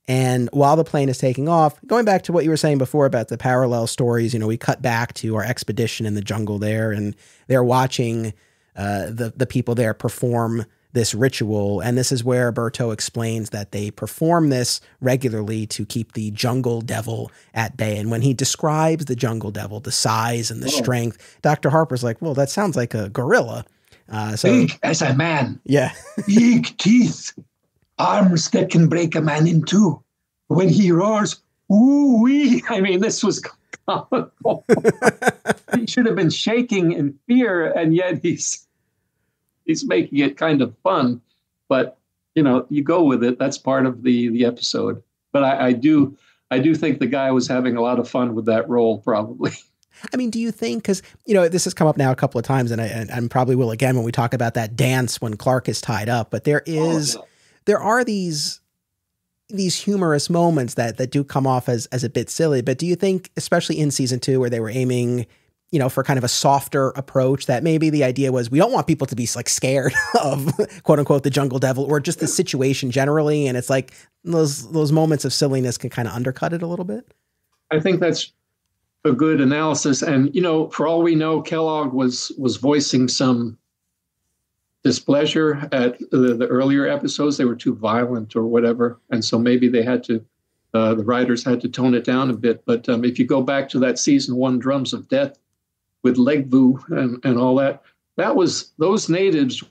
And while the plane is taking off, going back to what you were saying before about the parallel stories, we cut back to our expedition in the jungle there, and they're watching the people there perform this ritual. And this is where Berto explains that they perform this regularly to keep the jungle devil at bay. And when he describes the jungle devil, the size and the strength, Dr. Harper's like, well, that sounds like a gorilla. Big as a man. Yeah. Big teeth. Arms that can break a man in two. When he roars, ooh-wee. I mean, this was comical. He should have been shaking in fear, and yet he's making it kind of fun. But, you go with it. That's part of the episode. But I do think the guy was having a lot of fun with that role, probably. I mean, do you think, because, this has come up now a couple of times, and I probably will again when we talk about that dance when Clark is tied up, but there are these humorous moments that do come off as a bit silly. But do you think, especially in season 2, where they were aiming, for kind of a softer approach, that maybe the idea was we don't want people to be like scared of quote unquote the jungle devil or just the situation generally, and it's like those moments of silliness can kind of undercut it a little bit? I think that's a good analysis. And for all we know, Kellogg was voicing some displeasure at the earlier episodes. They were too violent or whatever, and so maybe they had to the writers had to tone it down a bit. But if you go back to that season 1 Drums of Death with Legbu and all that was, those natives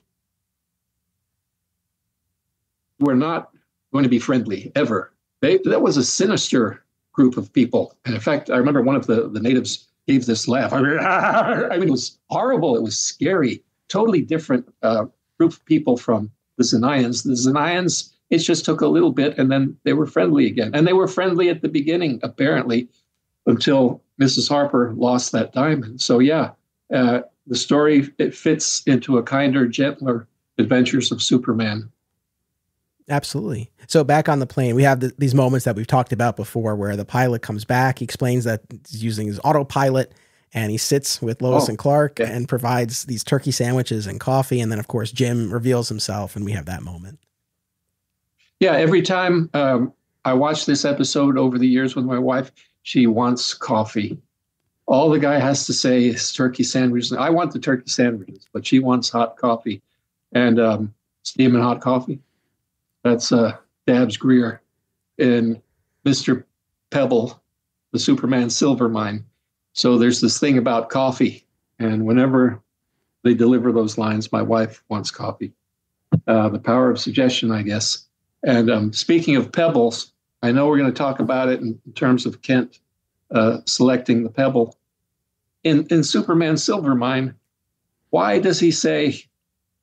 were not going to be friendly ever. That was a sinister group of people. And in fact, I remember one of the natives gave this laugh. I mean, it was horrible. It was scary. Totally different group of people from the Xenayans. The Xenayans, it just took a little bit, and then they were friendly again. And they were friendly at the beginning, apparently, until Mrs. Harper lost that diamond. So yeah, the story, it fits into a kinder, gentler adventures of Superman. Absolutely. So back on the plane, we have these moments that we've talked about before where the pilot comes back. He explains that he's using his autopilot, and he sits with Lois and Clark and provides these turkey sandwiches and coffee. And then, of course, Jim reveals himself, and we have that moment. Yeah, every time I watch this episode over the years with my wife, she wants coffee. All the guy has to say is turkey sandwiches. I want the turkey sandwiches, but she wants hot coffee. And steaming hot coffee, that's Dabbs Greer in Mr. Pebble, the Superman silver mine. So there's this thing about coffee, and whenever they deliver those lines, my wife wants coffee. The power of suggestion, I guess. And speaking of pebbles, I know we're going to talk about it in terms of Kent selecting the pebble. In Superman Silvermine, why does he say,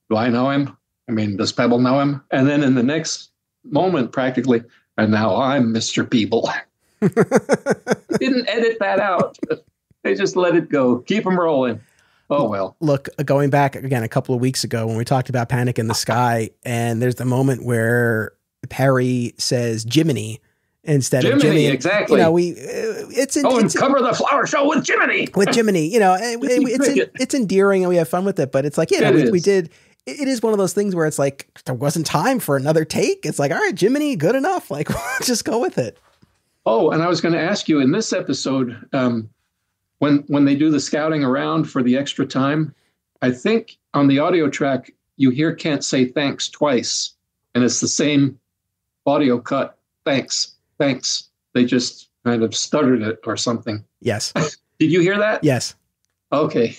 do I know him? I mean, does Pebble know him? And then in the next moment, practically, and now I'm Mr. Peeble. Didn't edit that out. They just let it go. Keep them rolling. Oh, well. Look, going back again a couple of weeks ago when we talked about Panic in the Sky, and there's the moment where Perry says Jiminy instead of Jimmy. Exactly. It's cover the flower show with Jiminy. With Jiminy, it's endearing and we have fun with it, but it's like, we did. It is one of those things where it's like there wasn't time for another take. It's like, all right, Jiminy, good enough. Like, just go with it. Oh, and I was going to ask you in this episode, when they do the scouting around for the extra time, I think on the audio track, you hear Kent say thanks twice, and it's the same audio cut. Thanks. They just kind of stuttered it or something. Yes. Did you hear that? Yes. Okay.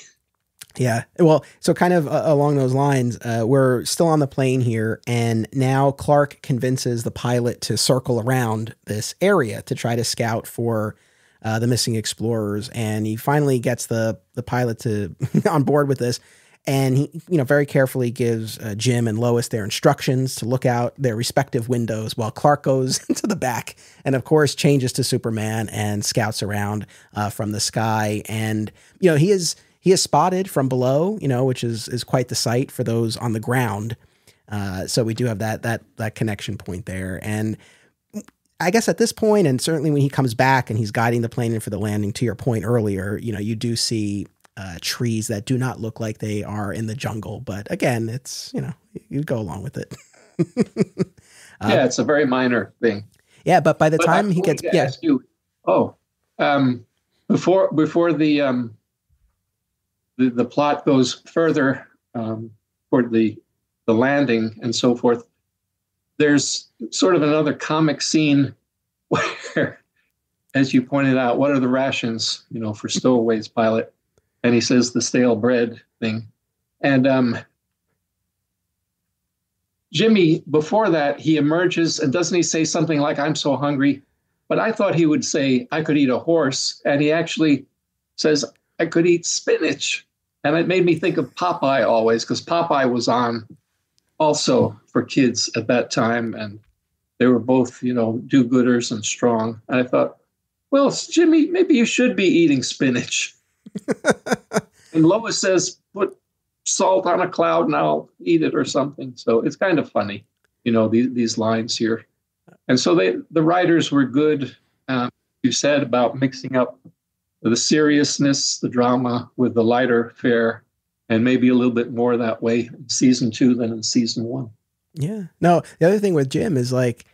Yeah. Well, so kind of along those lines, we're still on the plane here, and now Clark convinces the pilot to circle around this area to try to scout for the missing explorers, and he finally gets the pilot to on board with this. And he, very carefully gives Jim and Lois their instructions to look out their respective windows while Clark goes into the back and, of course, changes to Superman and scouts around from the sky. And, he is spotted from below, which is quite the sight for those on the ground. So we do have that connection point there. And I guess at this point, and certainly when he comes back and he's guiding the plane in for the landing, to your point earlier, you do see trees that do not look like they are in the jungle. But again, it's, you go along with it. Yeah, it's a very minor thing. Yeah, but by the time he gets... Yeah. Ask you, before the plot goes further toward the landing and so forth, there's sort of another comic scene where, as you pointed out, what are the rations, for Stowaway's pilot? And he says the stale bread thing. And Jimmy, before that, he emerges, and doesn't he say something like, I'm so hungry? But I thought he would say, I could eat a horse. And he actually says, I could eat spinach. And it made me think of Popeye always, because Popeye was on also for kids at that time. And they were both, do-gooders and strong. And I thought, well, Jimmy, maybe you should be eating spinach. And Lois says, put salt on a cloud and I'll eat it or something. So it's kind of funny, these lines here. And so the writers were good, you said, about mixing up the seriousness, the drama, with the lighter fare, and maybe a little bit more that way in season 2 than in season 1. Yeah. No, the other thing with Jim is like,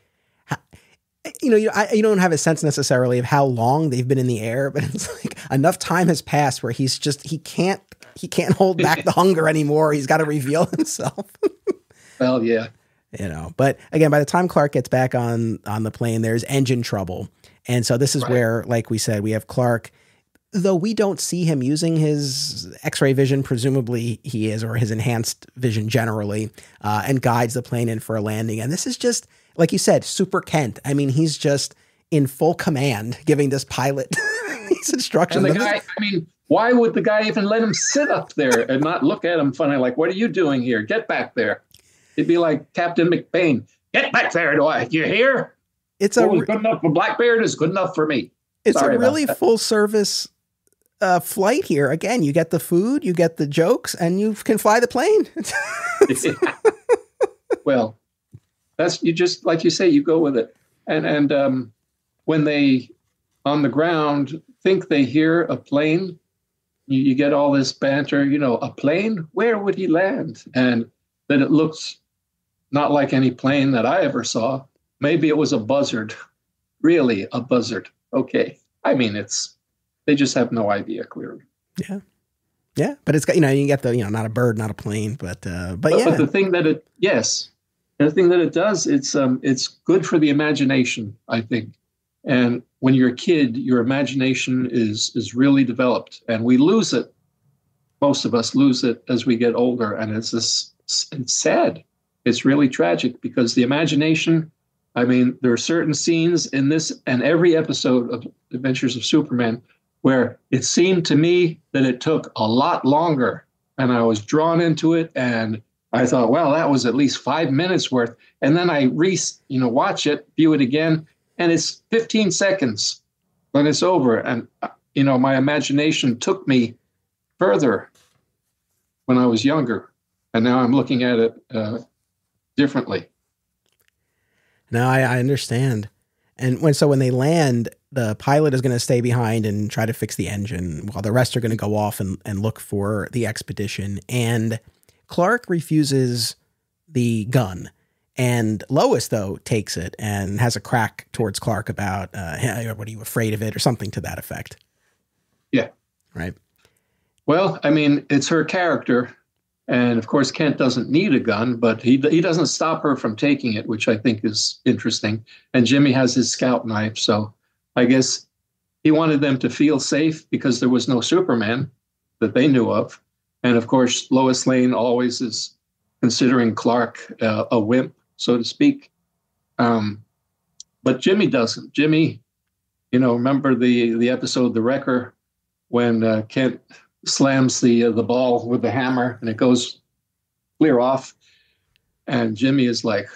you don't have a sense necessarily of how long they've been in the air, but it's like enough time has passed where he can't hold back the hunger anymore. He's got to reveal himself. Well, yeah. But again, by the time Clark gets back on the plane, there's engine trouble. And so this is where, like we said, we have Clark, though we don't see him using his X-ray vision, presumably he is, or his enhanced vision generally, and guides the plane in for a landing. And this is just, like you said, Super Kent. I mean, he's just in full command, giving this pilot these instructions. And the guy, why would the guy even let him sit up there and not look at him funny? Like, what are you doing here? Get back there. It'd be like Captain McBain. Get back there, you hear? It's good enough for Blackbeard is good enough for me. It's a really full service flight here. Again, you get the food, you get the jokes, and you can fly the plane. Well, that's, you just, like you say, you go with it. And when they, on the ground, think they hear a plane, you get all this banter, a plane? Where would he land? And then it looks not like any plane that I ever saw. Maybe it was a buzzard. Really, a buzzard. Okay. They just have no idea, clearly. Yeah. Yeah. But it's got, you get the, not a bird, not a plane, but yeah. But the thing that the thing that it does, it's good for the imagination, I think. And when you're a kid, your imagination is really developed, and we lose it. Most of us lose it as we get older, and it's sad. It's really tragic, because the imagination, there are certain scenes in this and every episode of Adventures of Superman where it seemed to me that it took a lot longer, and I was drawn into it, and I thought, well, that was at least 5 minutes worth. And then I watch it, view it again, and it's 15 seconds when it's over. And, my imagination took me further when I was younger. And now I'm looking at it differently. No, I understand. And when they land, the pilot is going to stay behind and try to fix the engine while the rest are going to go off and look for the expedition. And Clark refuses the gun. And Lois, though, takes it and has a crack towards Clark about, what are you afraid of it, or something to that effect. Yeah. Right. Well, it's her character. And of course, Kent doesn't need a gun, but he doesn't stop her from taking it, which I think is interesting. And Jimmy has his scout knife. So I guess he wanted them to feel safe because there was no Superman that they knew of. And of course, Lois Lane always is considering Clark a wimp, so to speak. But Jimmy doesn't. Jimmy, remember the episode The Wrecker, when Kent slams the ball with the hammer and it goes clear off, and Jimmy is like,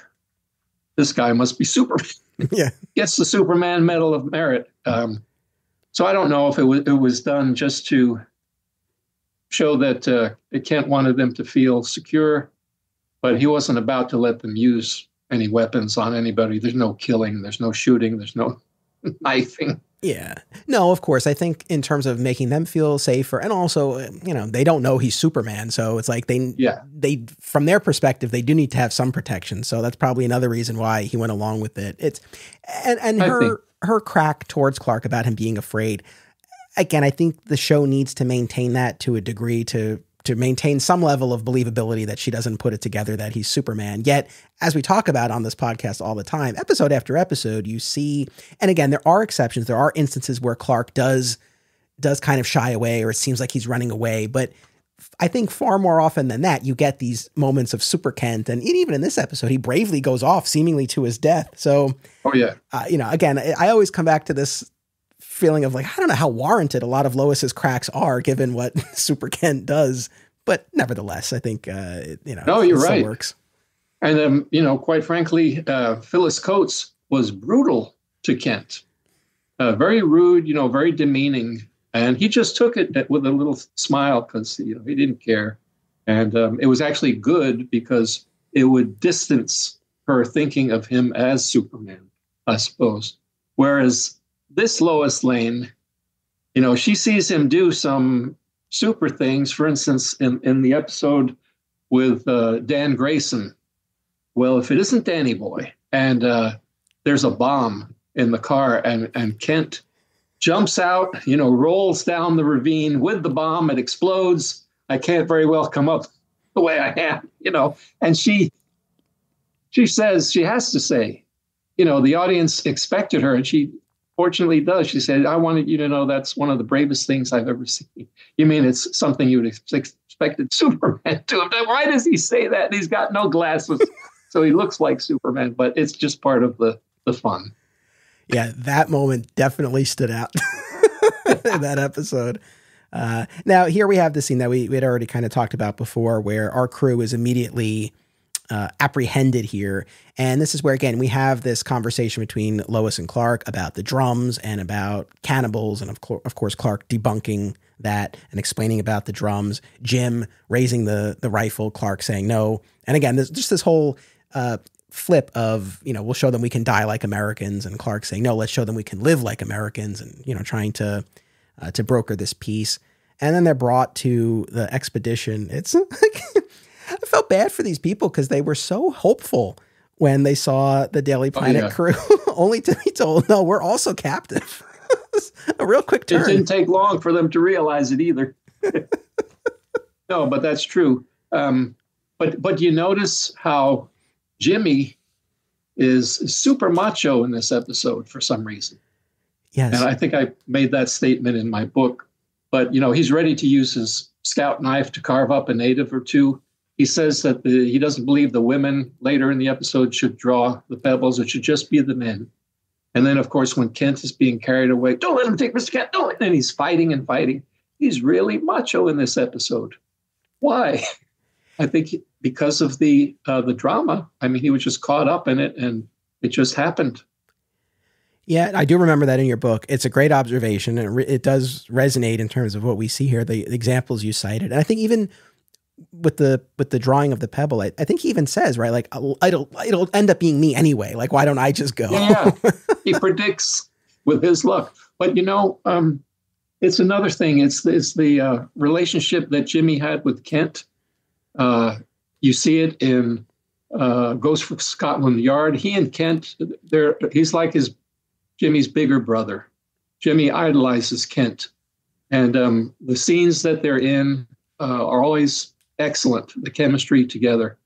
this guy must be Superman. Yeah. Gets the Superman Medal of Merit. So I don't know if it was done just to show that Kent wanted them to feel secure, but he wasn't about to let them use any weapons on anybody. There's no killing, there's no shooting, there's no knifing. Yeah. No, of course. I think in terms of making them feel safer, and also, they don't know he's Superman. So it's like they, from their perspective, they do need to have some protection. So that's probably another reason why he went along with it. It's, and her crack towards Clark about him being afraid. Again, I think the show needs to maintain that to a degree to maintain some level of believability that she doesn't put it together that he's Superman. Yet, as we talk about on this podcast all the time, episode after episode, you see, and again, there are exceptions. There are instances where Clark does kind of shy away, or it seems like he's running away. But I think far more often than that, you get these moments of Super Kent. And even in this episode, he bravely goes off seemingly to his death. So, again, I always come back to this feeling of like, I don't know how warranted a lot of Lois's cracks are given what Super Kent does, but nevertheless, I think, no, you're right. Works. And, quite frankly, Phyllis Coates was brutal to Kent, very rude, very demeaning. And he just took it with a little smile because, he didn't care. And it was actually good because it would distance her thinking of him as Superman, I suppose. Whereas this Lois Lane, she sees him do some super things. For instance, in the episode with Dan Grayson, well, if it isn't Danny Boy, and there's a bomb in the car, and Kent jumps out, rolls down the ravine with the bomb, it explodes. I can't very well come up the way I am, and she says, she has to say, the audience expected her, and she fortunately does. She said, I wanted you to know that's one of the bravest things I've ever seen. You mean it's something you would have expected Superman to have done? Why does he say that? He's got no glasses, so he looks like Superman, but it's just part of the fun. Yeah, that moment definitely stood out in that episode. Now, here we have the scene that we had already kind of talked about before, where our crew is immediately apprehended here. And this is where, again, we have this conversation between Lois and Clark about the drums and about cannibals. And of course, Clark debunking that and explaining about the drums, Jim raising the rifle, Clark saying no. And again, there's just this whole flip of, we'll show them we can die like Americans, and Clark saying, no, let's show them we can live like Americans, and, trying to broker this peace. And then they're brought to the expedition. It's like, I felt bad for these people because they were so hopeful when they saw the Daily Planet crew, only to be told, no, we're also captive. A real quick turn. It didn't take long for them to realize it either. No, but that's true. But you notice how Jimmy is super macho in this episode for some reason. Yes. And I think I made that statement in my book. But, he's ready to use his scout knife to carve up a native or two. He says that he doesn't believe the women later in the episode should draw the pebbles. It should just be the men. And then, of course, when Kent is being carried away, don't let him take Mr. Kent. Don't. And he's fighting and fighting. He's really macho in this episode. Why? I think because of the drama. I mean, he was just caught up in it, and it just happened. Yeah, I do remember that in your book. It's a great observation, and it does resonate in terms of what we see here, the examples you cited. And I think even with the drawing of the pebble, I think he even says, right, like, it'll end up being me anyway. Like, why don't I just go? Yeah, he predicts with his luck. But, it's another thing. It's the relationship that Jimmy had with Kent. You see it in Ghost from Scotland Yard. He and Kent, he's like Jimmy's bigger brother. Jimmy idolizes Kent. And the scenes that they're in are always excellent, the chemistry together.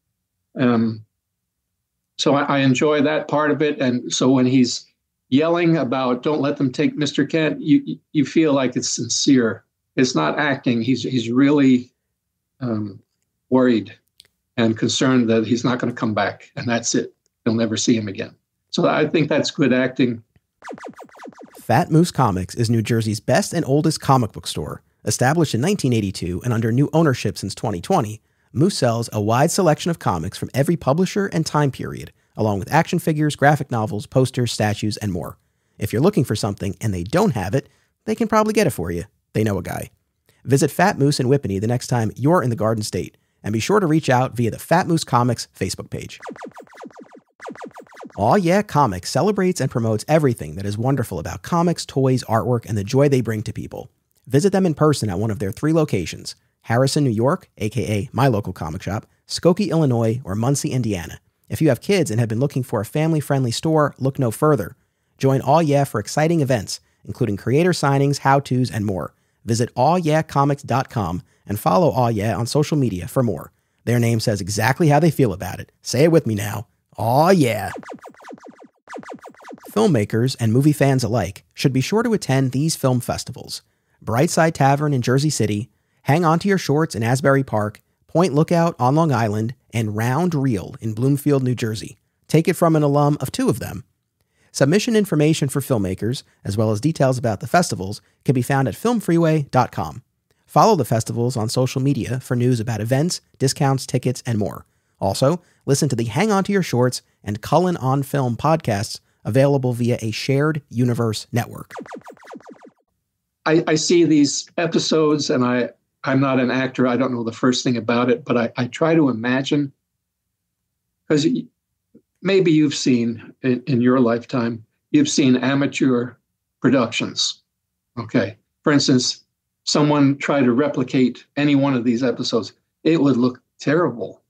So I enjoy that part of it. And so when he's yelling about don't let them take Mr. Kent, you feel like it's sincere. It's not acting. He's really worried and concerned that he's not going to come back, and that's it. He'll never see him again. So I think that's good acting. Fat Moose Comics is New Jersey's best and oldest comic book store. Established in 1982 and under new ownership since 2020, Moose sells a wide selection of comics from every publisher and time period, along with action figures, graphic novels, posters, statues, and more. If you're looking for something and they don't have it, they can probably get it for you. They know a guy. Visit Fat Moose in Whippany the next time you're in the Garden State, and be sure to reach out via the Fat Moose Comics Facebook page. Aw Yeah Comics celebrates and promotes everything that is wonderful about comics, toys, artwork, and the joy they bring to people. Visit them in person at one of their 3 locations: Harrison, New York, aka my local comic shop, Skokie, Illinois, or Muncie, Indiana. If you have kids and have been looking for a family-friendly store, look no further. Join Aw Yeah for exciting events, including creator signings, how-tos, and more. Visit awyeahcomics.com and follow Aw Yeah on social media for more. Their name says exactly how they feel about it. Say it with me now. Aw yeah. Filmmakers and movie fans alike should be sure to attend these film festivals: Brightside Tavern in Jersey City, Hang On to Your Shorts in Asbury Park, Point Lookout on Long Island, and Round Reel in Bloomfield, New Jersey. Take it from an alum of 2 of them. Submission information for filmmakers, as well as details about the festivals, can be found at filmfreeway.com. Follow the festivals on social media for news about events, discounts, tickets, and more. Also, listen to the Hang On to Your Shorts and Cullen on Film podcasts, available via a shared universe network. I see these episodes, and I'm not an actor. I don't know the first thing about it, but I try to imagine, because maybe you've seen in your lifetime, you've seen amateur productions. Okay. For instance, someone tried to replicate any one of these episodes. It would look terrible.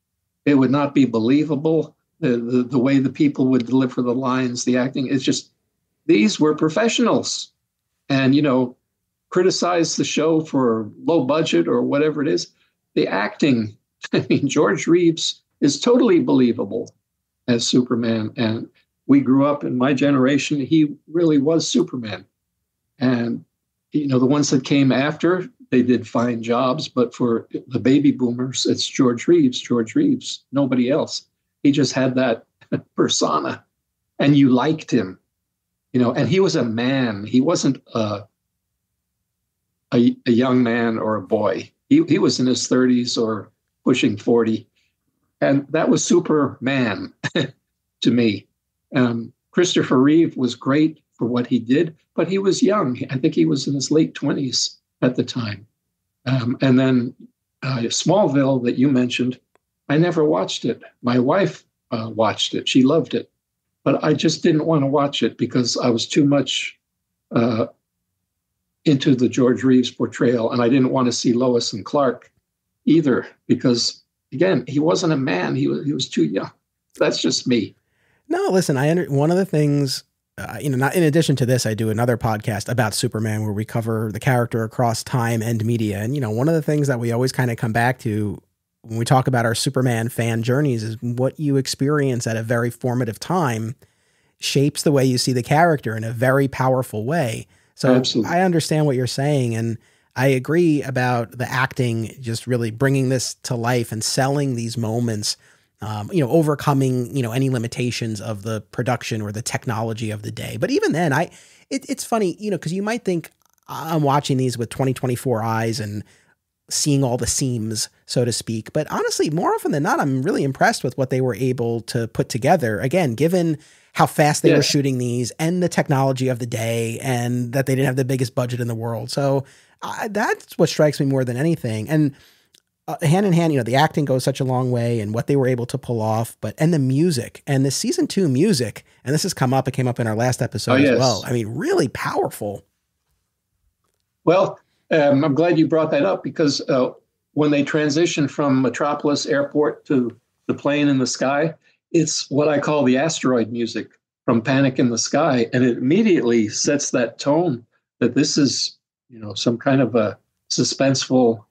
It would not be believable. The way the people would deliver the lines, the acting, it's just, these were professionals. And, criticize the show for low budget or whatever it is. The acting, I mean, George Reeves is totally believable as Superman. And we grew up in my generation, he really was Superman. And, the ones that came after, they did fine jobs. But for the baby boomers, it's George Reeves, nobody else. He just had that persona, and you liked him, and he was a man. He wasn't a young man or a boy. He was in his 30s or pushing 40. And that was Superman to me. Christopher Reeve was great for what he did, but he was young. I think he was in his late 20s at the time. And then Smallville that you mentioned, I never watched it. My wife watched it. She loved it. But I just didn't want to watch it because I was too much into the George Reeves portrayal. And I didn't want to see Lois and Clark either because, again, he wasn't a man. He was too young. That's just me. No, listen, one of the things, not in addition to this, I do another podcast about Superman where we cover the character across time and media. And, one of the things that we always kind of come back to when we talk about our Superman fan journeys is what you experience at a very formative time shapes the way you see the character in a very powerful way. So absolutely. I understand what you're saying. And I agree about the acting, just really bringing this to life and selling these moments, overcoming, any limitations of the production or the technology of the day. But even then, it's funny, because you might think I'm watching these with 2024 eyes and seeing all the seams, so to speak. But honestly, more often than not, I'm really impressed with what they were able to put together. Again, given how fast they were shooting these and the technology of the day and that they didn't have the biggest budget in the world. So that's what strikes me more than anything. And hand in hand, the acting goes such a long way and what they were able to pull off, and the music and the season 2 music. And this has come up. It came up in our last episode as well. I mean, really powerful. Well, I'm glad you brought that up because when they transition from Metropolis Airport to the plane in the sky, it's what I call the asteroid music from Panic in the Sky. And it immediately sets that tone that this is, some kind of a suspenseful,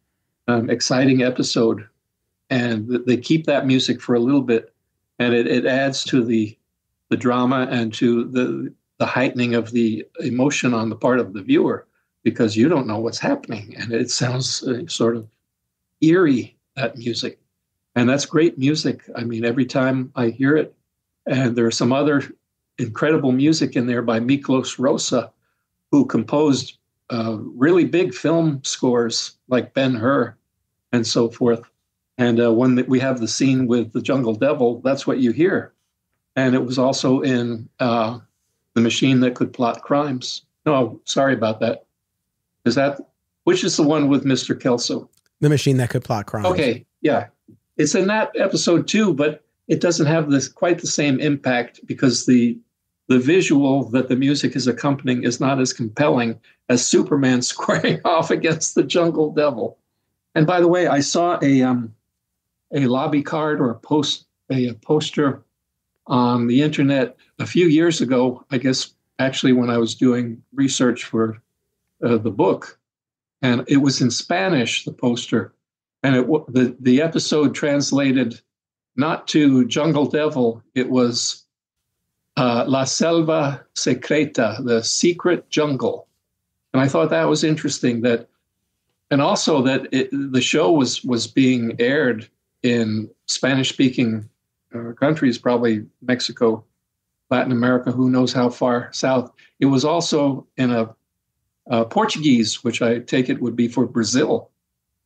exciting episode. And they keep that music for a little bit. And it adds to the drama and to the heightening of the emotion on the part of the viewer because you don't know what's happening. And it sounds sort of eerie, that music. And that's great music. I mean, every time I hear it, and there are some other incredible music in there by Miklos Rosa, who composed really big film scores like Ben-Hur and so forth. And when we have the scene with the Jungle Devil, that's what you hear. And it was also in The Machine That Could Plot Crimes. No, sorry about that. Which is the one with Mr. Kelso? The Machine That Could Plot Crimes. Okay, yeah. It's in that episode too, but it doesn't have quite the same impact because the visual that the music is accompanying is not as compelling as Superman squaring off against the Jungle Devil. And by the way, I saw a lobby card or a poster on the internet a few years ago, I guess actually when I was doing research for the book. And it was in Spanish, the poster. And the episode translated not to Jungle Devil, it was La Selva Secreta, the secret jungle. And I thought that was interesting, and also that the show was being aired in Spanish-speaking countries, probably Mexico, Latin America, who knows how far south. It was also in a Portuguese, which I take it would be for Brazil.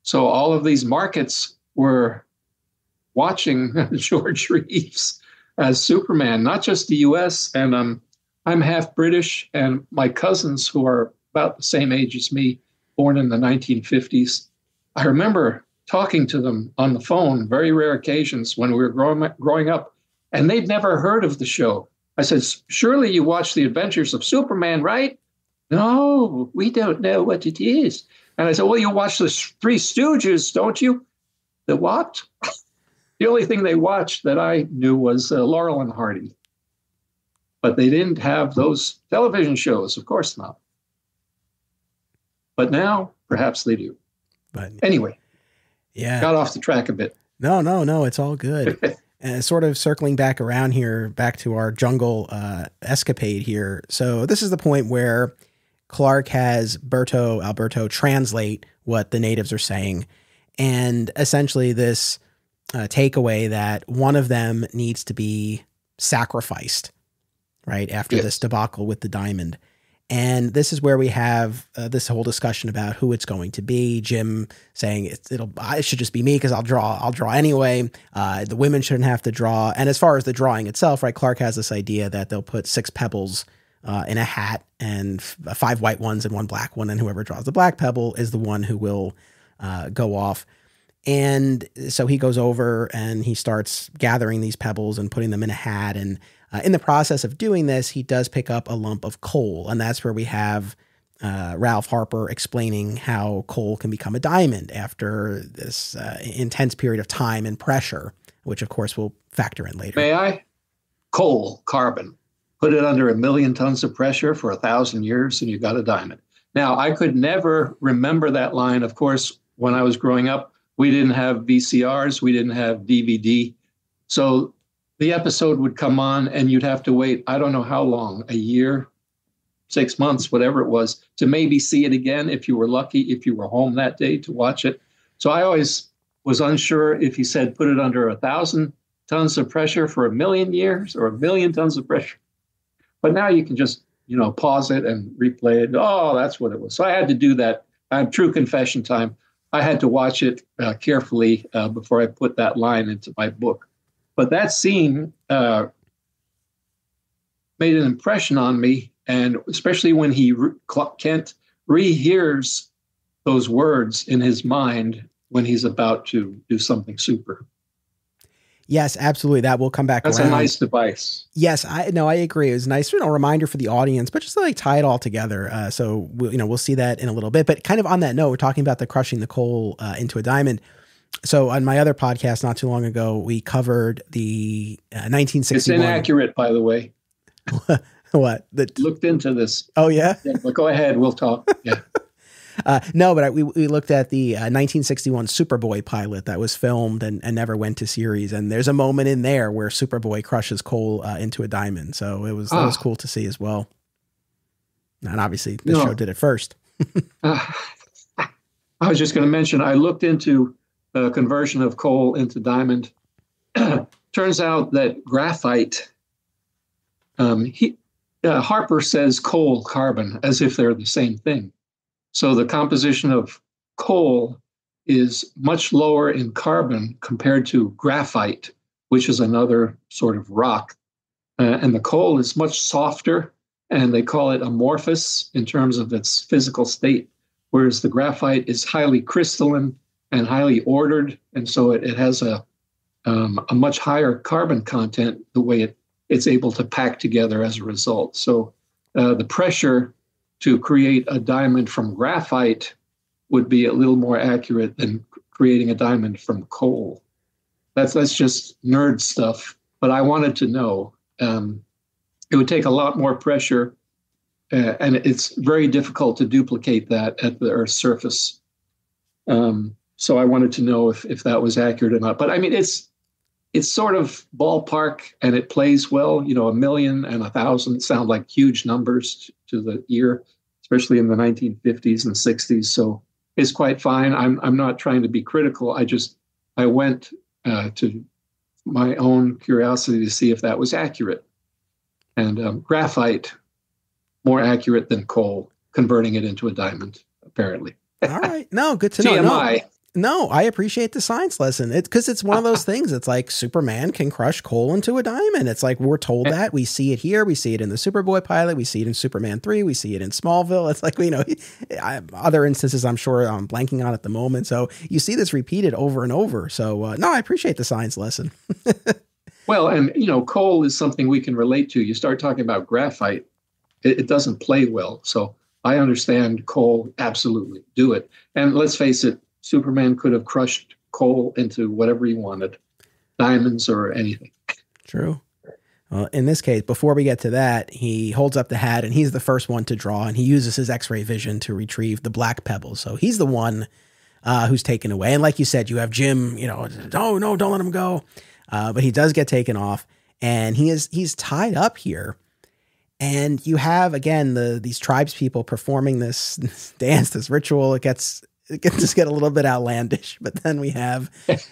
So all of these markets were watching George Reeves as Superman, not just the U.S. And I'm half British, and my cousins, who are about the same age as me, born in the 1950s, I remember talking to them on the phone, very rare occasions when we were growing up, and they'd never heard of the show. I said, surely you watch The Adventures of Superman, right? No, we don't know what it is. And I said, well, you watch the Three Stooges, don't you? The what? The only thing they watched that I knew was Laurel and Hardy. But they didn't have those television shows, of course not. But now, perhaps they do. But anyway, yeah, got off the track a bit. No, it's all good. And sort of circling back around here, back to our jungle escapade here. So this is the point where Clark has Alberto translate what the natives are saying. And essentially this takeaway that one of them needs to be sacrificed, right, after this debacle with the diamond. And this is where we have this whole discussion about who it's going to be. Jim saying it should just be me because I'll draw anyway. The women shouldn't have to draw. And as far as the drawing itself, right, Clark has this idea that they'll put 6 pebbles in a hat and 5 white ones and 1 black one, and whoever draws the black pebble is the one who will go off. And so he goes over and he starts gathering these pebbles and putting them in a hat. And in the process of doing this, he does pick up a lump of coal. And that's where we have Ralph Harper explaining how coal can become a diamond after this intense period of time and pressure, which of course we'll factor in later. May I? Coal, carbon. Put it under 1 million tons of pressure for 1,000 years and you got a diamond. Now, I could never remember that line. Of course, when I was growing up, we didn't have VCRs. We didn't have DVD. So the episode would come on and you'd have to wait, I don't know how long, a year, 6 months, whatever it was, to maybe see it again if you were lucky, if you were home that day to watch it. So I always was unsure if he said put it under 1,000 tons of pressure for 1 million years or 1 million tons of pressure. But now you can just, pause it and replay it. Oh, that's what it was. So I had to do that. True confession time. I had to watch it carefully before I put that line into my book. But that scene made an impression on me, and especially when Kent rehears those words in his mind when he's about to do something super. Yes, absolutely. That will come back That's around. a nice device. Yes, I agree. It was a nice reminder for the audience, but just to tie it all together. So we'll see that in a little bit. But kind of on that note, we're talking about the crushing the coal into a diamond. So on my other podcast not too long ago, we covered the 1961. It's inaccurate, by the way. What? Looked into this. Oh, yeah? But go ahead. We'll talk. Yeah. No, but we looked at the 1961 Superboy pilot that was filmed and never went to series. And there's a moment in there where Superboy crushes coal into a diamond. So that was cool to see as well. And obviously this show did it first. I was just going to mention, I looked into conversion of coal into diamond. Turns out that graphite Harper says coal, carbon, as if they're the same thing. So the composition of coal is much lower in carbon compared to graphite, which is another sort of rock. And the coal is much softer, and they call it amorphous in terms of its physical state, whereas the graphite is highly crystalline and highly ordered, and so it has a much higher carbon content the way it's able to pack together as a result. So the pressure to create a diamond from graphite would be a little more accurate than creating a diamond from coal. That's just nerd stuff, but I wanted to know. It would take a lot more pressure, and it's very difficult to duplicate that at the Earth's surface. So I wanted to know if that was accurate or not. But I mean, it's sort of ballpark, and it plays well. 1 million and 1,000 sound like huge numbers to the ear, especially in the 1950s and 60s. So it's quite fine. I'm not trying to be critical. I went to my own curiosity to see if that was accurate. And graphite, more accurate than coal, converting it into a diamond, apparently. All right. No, good to know. TMI. No, I appreciate the science lesson. Because it's one of those things. It's like Superman can crush coal into a diamond. It's like we're told that. We see it here. We see it in the Superboy pilot. We see it in Superman 3. We see it in Smallville. It's like, other instances I'm sure I'm blanking on at the moment. So you see this repeated over and over. So, no, I appreciate the science lesson. Well, and, coal is something we can relate to. You start talking about graphite, it doesn't play well. So I understand coal, absolutely, do it. And let's face it, Superman could have crushed coal into whatever he wanted, diamonds or anything. True. Well, in this case, before we get to that, he holds up the hat and he's the first one to draw, and he uses his X-ray vision to retrieve the black pebbles. So he's the one who's taken away. And like you said, you have Jim, oh, no, don't let him go. But he does get taken off, and he's tied up here. And you have, again, these tribes people performing this dance, this ritual. It gets just get a little bit outlandish, but then we have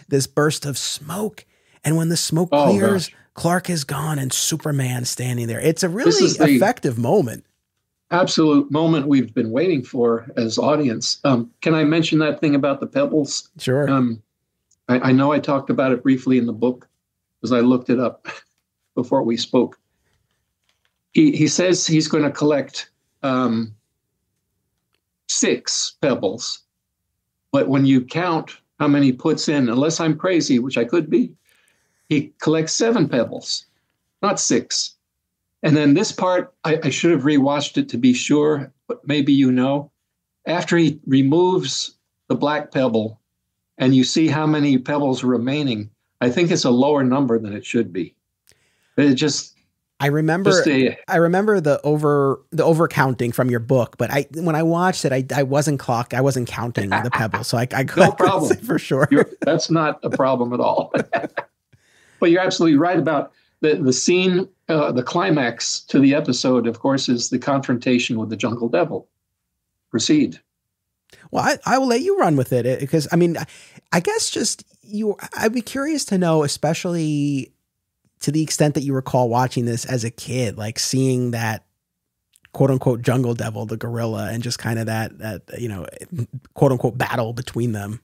this burst of smoke. And when the smoke clears, Clark is gone and Superman standing there. It's a really effective moment. Absolute moment we've been waiting for as audience. Can I mention that thing about the pebbles? Sure. I know I talked about it briefly in the book because I looked it up before we spoke. He says he's going to collect 6 pebbles. But when you count how many he puts in, unless I'm crazy, which I could be, he collects 7 pebbles, not 6. And then this part, I should have rewatched it to be sure, but maybe after he removes the black pebble and you see how many pebbles are remaining, I think it's a lower number than it should be. But it just... I remember the over counting from your book, but when I watched it, I wasn't counting the pebbles, so I no problem for sure. That's not a problem at all. But you're absolutely right about the scene. The climax to the episode, of course, is the confrontation with the Jungle Devil. Proceed. Well, I will let you run with it because I guess I'd be curious to know, especially to the extent that you recall watching this as a kid, like seeing that quote unquote Jungle Devil, the gorilla, and just kind of that quote unquote battle between them.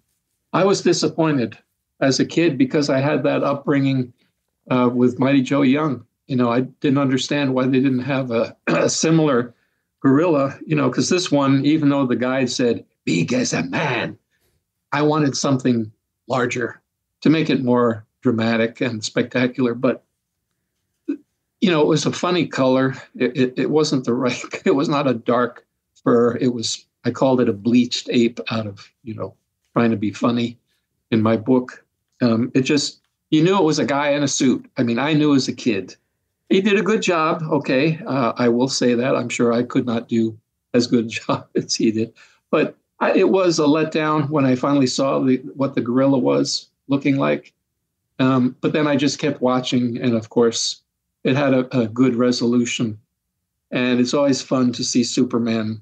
I was disappointed as a kid because I had that upbringing with Mighty Joe Young. I didn't understand why they didn't have a similar gorilla, because this one, even though the guide said big as a man, I wanted something larger to make it more dramatic and spectacular. But it was a funny color. It wasn't the right, it was not a dark fur. I called it a bleached ape out of, trying to be funny in my book. It just, you knew it was a guy in a suit. I knew as a kid. He did a good job. Okay. I will say that. I'm sure I could not do as good a job as he did. But it was a letdown when I finally saw what the gorilla was looking like. But then I just kept watching. And of course, it had a good resolution. And it's always fun to see Superman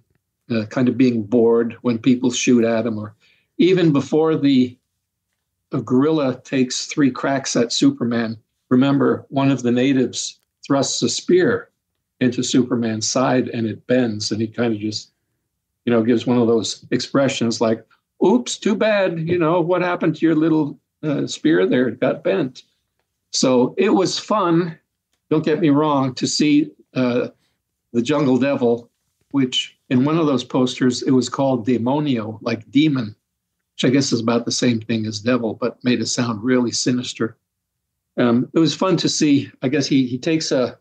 kind of being bored when people shoot at him, or even before the gorilla takes 3 cracks at Superman. Remember, one of the natives thrusts a spear into Superman's side and it bends, and he kind of just, gives one of those expressions like, oops, too bad, what happened to your little spear there? It got bent. So it was fun, don't get me wrong, to see the Jungle Devil, which in one of those posters, it was called Demonio, like demon, which I guess is about the same thing as devil, but made it sound really sinister. It was fun to see. I guess he takes a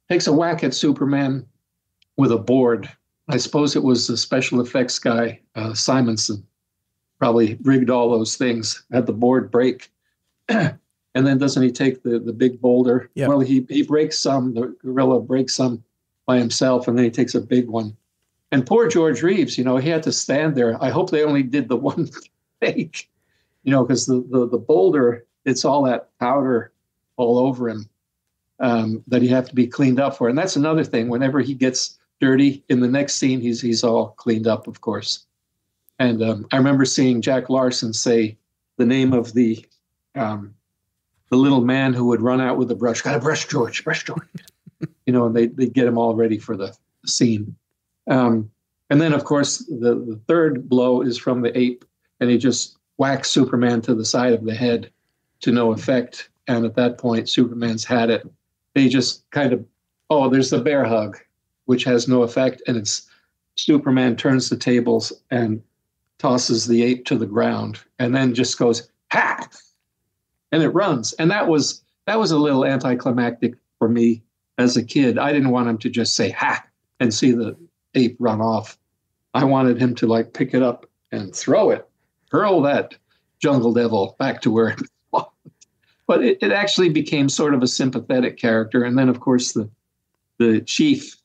whack at Superman with a board. I suppose it was the special effects guy, Simonson, probably rigged all those things, had the board break. And then doesn't he take the big boulder? Yep. Well, he breaks some, the gorilla breaks some by himself, and then he takes a big one. And poor George Reeves, he had to stand there. I hope they only did the one take, because the boulder, it's all that powder all over him that he have to be cleaned up for. And that's another thing. Whenever he gets dirty in the next scene, he's all cleaned up, of course. And I remember seeing Jack Larson say the name of the little man who would run out with the brush. Got to brush George, and they get him all ready for the scene. And then, of course, the third blow is from the ape, and he just whacks Superman to the side of the head to no effect. And at that point, Superman's had it. They just kind of, there's the bear hug, which has no effect. And it's Superman turns the tables and tosses the ape to the ground, and then just goes, ha! And it runs. And that was a little anticlimactic for me as a kid. I didn't want him to just say, ha, and see the ape run off. I wanted him to pick it up and throw it, hurl that Jungle Devil back to where it belonged. But it actually became sort of a sympathetic character. And then, of course, the chief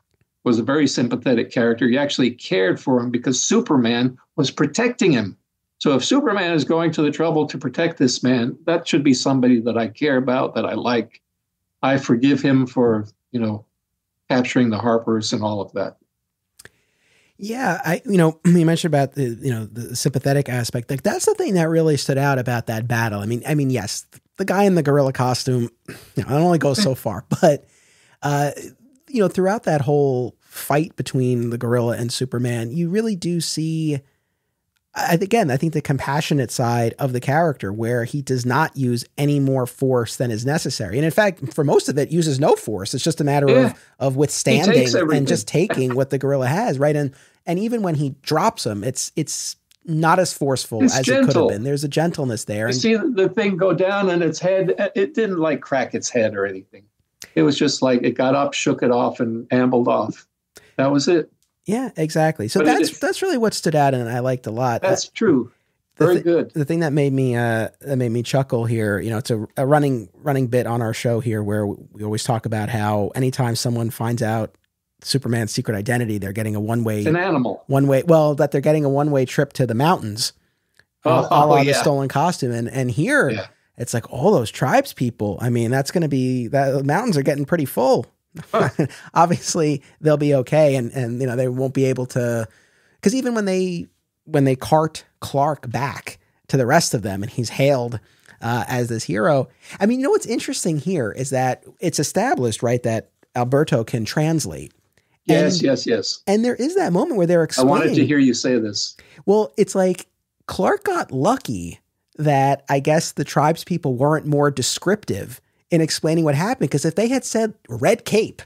was a very sympathetic character. You actually cared for him because Superman was protecting him. So if Superman is going to the trouble to protect this man, that should be somebody that I care about, that I like. I forgive him for, capturing the Harpers and all of that. Yeah, you mentioned about the sympathetic aspect. That's the thing that really stood out about that battle. I mean, yes, the guy in the gorilla costume, it only goes so far, but throughout that whole fight between the gorilla and Superman, you really do see, I think the compassionate side of the character, where he does not use any more force than is necessary. And in fact, for most of it, uses no force. It's just a matter of withstanding and just taking what the gorilla has. Right. And even when he drops him, it's not as forceful as gentle. It could have been. There's a gentleness there. You see the thing go down and its head, it didn't crack its head or anything. It was just it got up, shook it off, and ambled off. That was it. Yeah, exactly. So that's really what stood out, and I liked a lot. That's true. Very good. The thing that made me chuckle here, it's a running bit on our show here, where we always talk about how anytime someone finds out Superman's secret identity, they're getting a one-way. It's an animal. That they're getting a one-way trip to the mountains, the stolen costume, and here. Yeah. It's all those tribes people. I mean, that's going to be the mountains are getting pretty full. Huh. Obviously, they'll be okay, and they won't be able to, because even when they cart Clark back to the rest of them, and he's hailed as this hero. I mean, what's interesting here is that it's established, right, that Alberto can translate. Yes. And there is that moment where they're explaining. I wanted to hear you say this. Well, it's Clark got lucky that I guess the tribes people weren't more descriptive in explaining what happened, because if they had said red cape,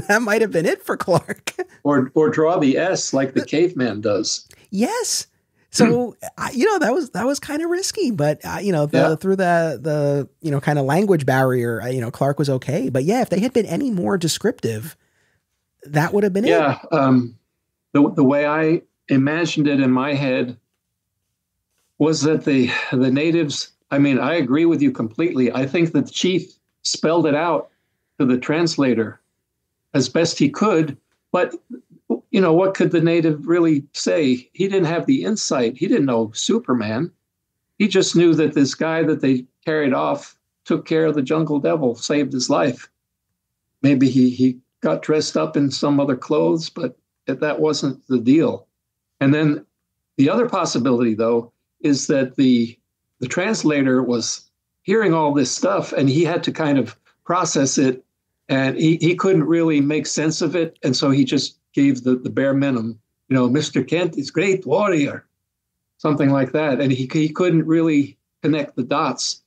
that might have been it for Clark. Or draw the S like the caveman does. Yes. So, that was kind of risky, but through the kind of language barrier, Clark was okay. But yeah, if they had been any more descriptive, that would have been it. Yeah. The way I imagined it in my head was that the natives, I mean, I agree with you completely. I think that the chief spelled it out to the translator as best he could. But, what could the native really say? He didn't have the insight. He didn't know Superman. He just knew that this guy that they carried off took care of the Jungle Devil, saved his life. Maybe he got dressed up in some other clothes, but that wasn't the deal. And then the other possibility, though, is that the translator was hearing all this stuff, and he had to kind of process it, and he couldn't really make sense of it, and so he just gave the bare minimum. Mr. Kent is great warrior, something like that, and he couldn't really connect the dots.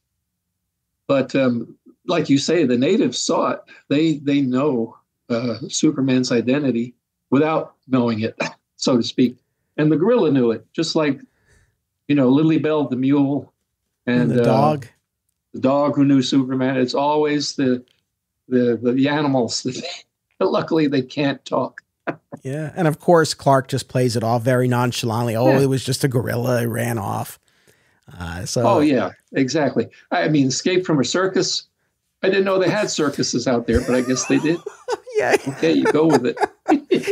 But like you say, the natives saw it. They know Superman's identity without knowing it, so to speak. And the gorilla knew it, just like, Lily Bell the mule and the dog. The dog who knew Superman. It's always the animals. Luckily, they can't talk. Yeah. And of course, Clark just plays it off very nonchalantly. Oh, it was just a gorilla. It ran off. Oh, yeah, exactly. I mean, Escape from a Circus. I didn't know they had circuses out there, but I guess they did. Yeah. Okay, you go with it.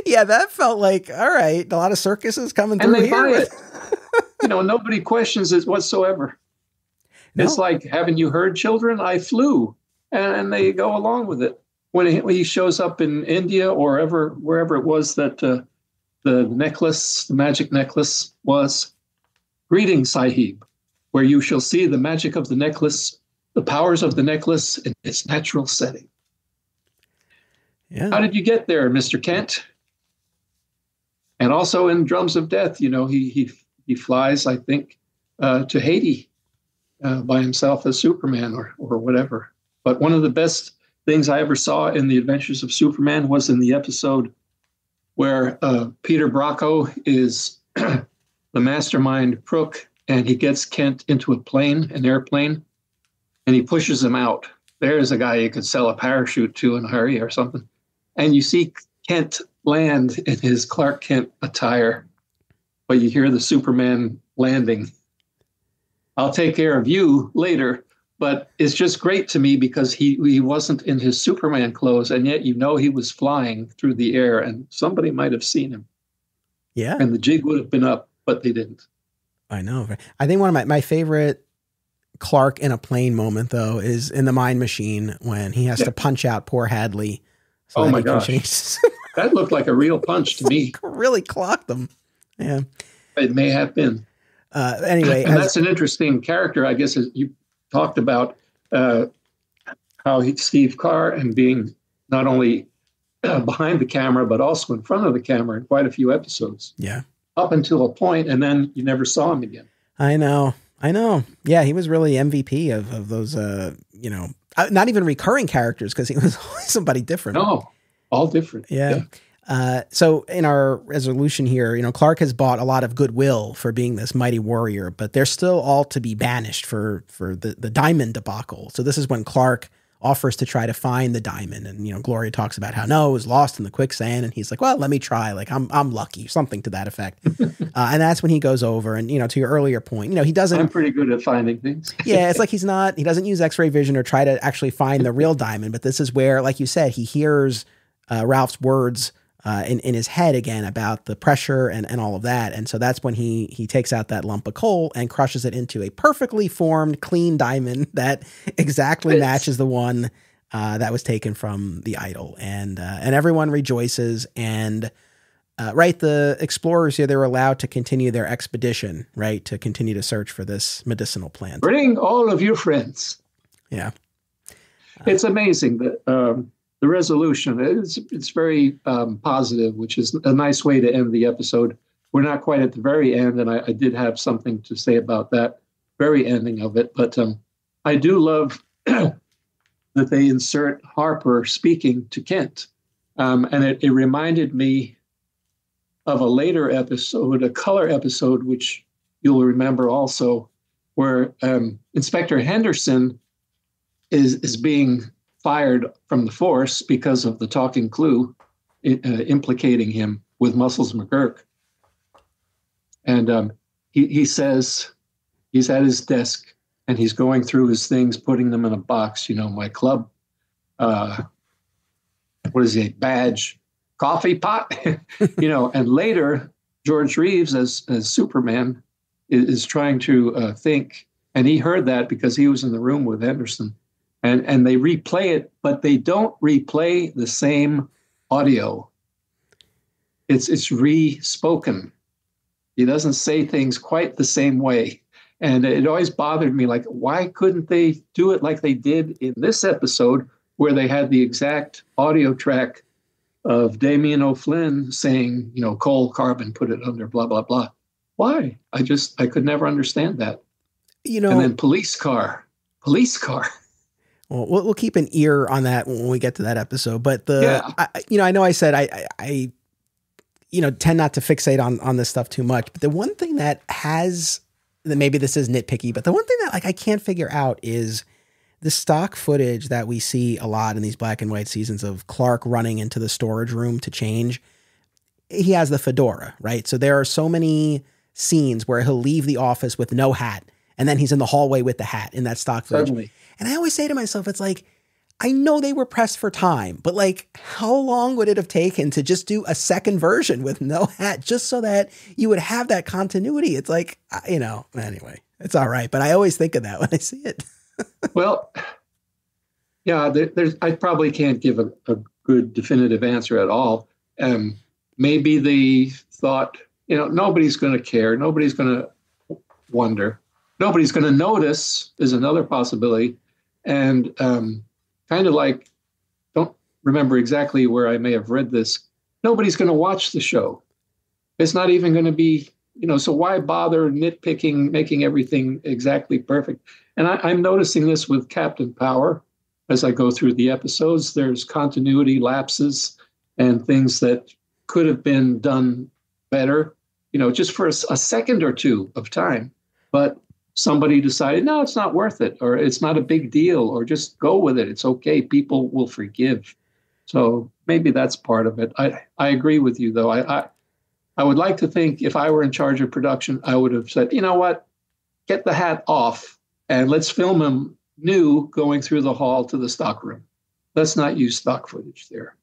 Yeah, that felt like, all right, a lot of circuses coming through and they here. Buy it. Nobody questions it whatsoever. No. It's like, haven't you heard, children? I flew. And they go along with it. When he shows up in India or wherever it was that the necklace, the magic necklace was, greetings, Sahib, where you shall see the magic of the necklace, the powers of the necklace in its natural setting. Yeah. How did you get there, Mr. Kent? And also in Drums of Death, he flies, I think, to Haiti by himself as Superman or whatever. But one of the best things I ever saw in The Adventures of Superman was in the episode where Peter Bracco is the mastermind crook, and he gets Kent into an airplane, and he pushes him out. There's a guy you could sell a parachute to in a hurry or something. And you see Kent land in his Clark Kent attire, but you hear the Superman landing. I'll take care of you later. But it's just great to me because he wasn't in his Superman clothes, and yet he was flying through the air, and somebody might have seen him. Yeah. And the jig would have been up, but they didn't. I know. I think one of my favorite Clark in a plane moment, though, is in the Mind Machine when he has to punch out poor Hadley. So oh, my gosh. That looked like a real punch to me. Really clocked them. Yeah. It may have been. Anyway. And that's an interesting character, I guess, as you talked about how Steve Carr and being not only behind the camera, but also in front of the camera in quite a few episodes. Yeah. Up until a point, and then you never saw him again. I know. Yeah, he was really MVP of those, not even recurring characters because he was always somebody different. No, all different. Yeah. So in our resolution here, Clark has bought a lot of goodwill for being this mighty warrior, but they're still all to be banished for the diamond debacle. So this is when Clark offers to try to find the diamond, and Gloria talks about how it was lost in the quicksand, and he's like, well, let me try, like I'm lucky, something to that effect. And that's when he goes over, and to your earlier point, he doesn't. I'm pretty good at finding things. Yeah, it's like he doesn't use X-ray vision or try to actually find the real diamond, but this is where, like you said, he hears Ralph's words in his head again about the pressure and all of that. And so that's when he takes out that lump of coal and crushes it into a perfectly formed, clean diamond that exactly matches the one that was taken from the idol. And everyone rejoices. And the explorers here, they were allowed to continue their expedition, right? To continue to search for this medicinal plant. Bring all of your friends. Yeah. It's amazing that the resolution, it's very positive, which is a nice way to end the episode. We're not quite at the very end, and I did have something to say about that very ending of it. But I do love that they insert Harper speaking to Kent. And it reminded me of a later episode, a color episode, which you'll remember also, where Inspector Henderson is being fired from the force because of the talking clue implicating him with Muscles McGurk. And he says he's at his desk and he's going through his things, putting them in a box, my club, badge, coffee pot, and later George Reeves as Superman is trying to think. And he heard that because he was in the room with Henderson. And they replay it, but they don't replay the same audio. It's re-spoken. He doesn't say things quite the same way. And it always bothered me, like, why couldn't they do it like they did in this episode where they had the exact audio track of Damien O'Flynn saying, coal, carbon, put it under, blah, blah, blah. Why? I could never understand that. And then police car. Well, we'll keep an ear on that when we get to that episode. But I know I said I tend not to fixate on this stuff too much. But the one thing that maybe this is nitpicky, but the one thing that I can't figure out is the stock footage that we see a lot in these black and white seasons of Clark running into the storage room to change. He has the fedora, right? So there are so many scenes where he'll leave the office with no hat, and then he's in the hallway with the hat in that stock footage. Certainly. And I always say to myself, it's like, I know they were pressed for time, but how long would it have taken to just do a second version with no hat, just so that you would have that continuity? It's like, anyway, it's all right. But I always think of that when I see it. Well, yeah, I probably can't give a good definitive answer at all. Maybe the thought, nobody's going to care. Nobody's going to wonder. Nobody's going to notice is another possibility. And kind of like, don't remember exactly where I may have read this. Nobody's going to watch the show. It's not even going to be, so why bother nitpicking, making everything exactly perfect? And I'm noticing this with Captain Power as I go through the episodes. There's continuity lapses and things that could have been done better, just for a second or two of time. But somebody decided, no, it's not worth it, or it's not a big deal, or just go with it. It's okay. People will forgive. So maybe that's part of it. I agree with you, though. I would like to think if I were in charge of production, I would have said, you know what, get the hat off and let's film him new going through the hall to the stockroom. Let's not use stock footage there.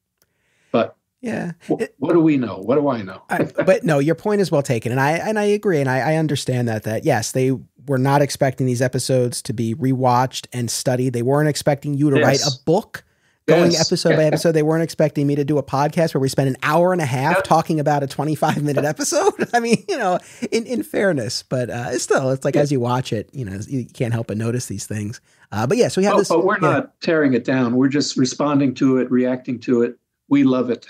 But yeah, what do we know? What do I know? But no, your point is well taken. And I agree. And I understand that yes, they were not expecting these episodes to be rewatched and studied. They weren't expecting you to write a book going episode by episode. They weren't expecting me to do a podcast where we spend an hour and a half talking about a 25-minute episode. I mean, in fairness, but still, it's like as you watch it, you can't help but notice these things. But yeah, so we have this. But we're not tearing it down. We're just responding to it, reacting to it. We love it.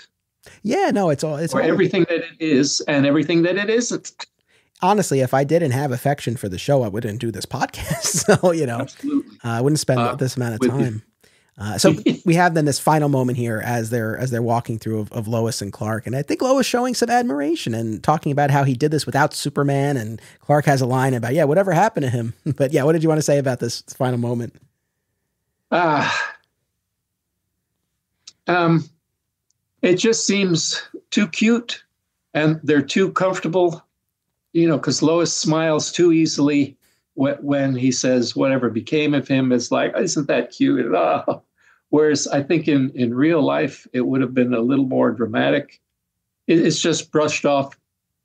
Yeah, no, it's everything that it is and everything that it isn't. Honestly, if I didn't have affection for the show, I wouldn't do this podcast. So, Absolutely. I wouldn't spend this amount of time. So we have then this final moment here as they're walking through of Lois and Clark. And I think Lois showing some admiration and talking about how he did this without Superman. And Clark has a line about, whatever happened to him. But yeah, what did you want to say about this final moment? It just seems too cute and they're too comfortable, because Lois smiles too easily when he says whatever became of him. Is like, isn't that cute? Oh. Whereas I think in real life, it would have been a little more dramatic. It's just brushed off.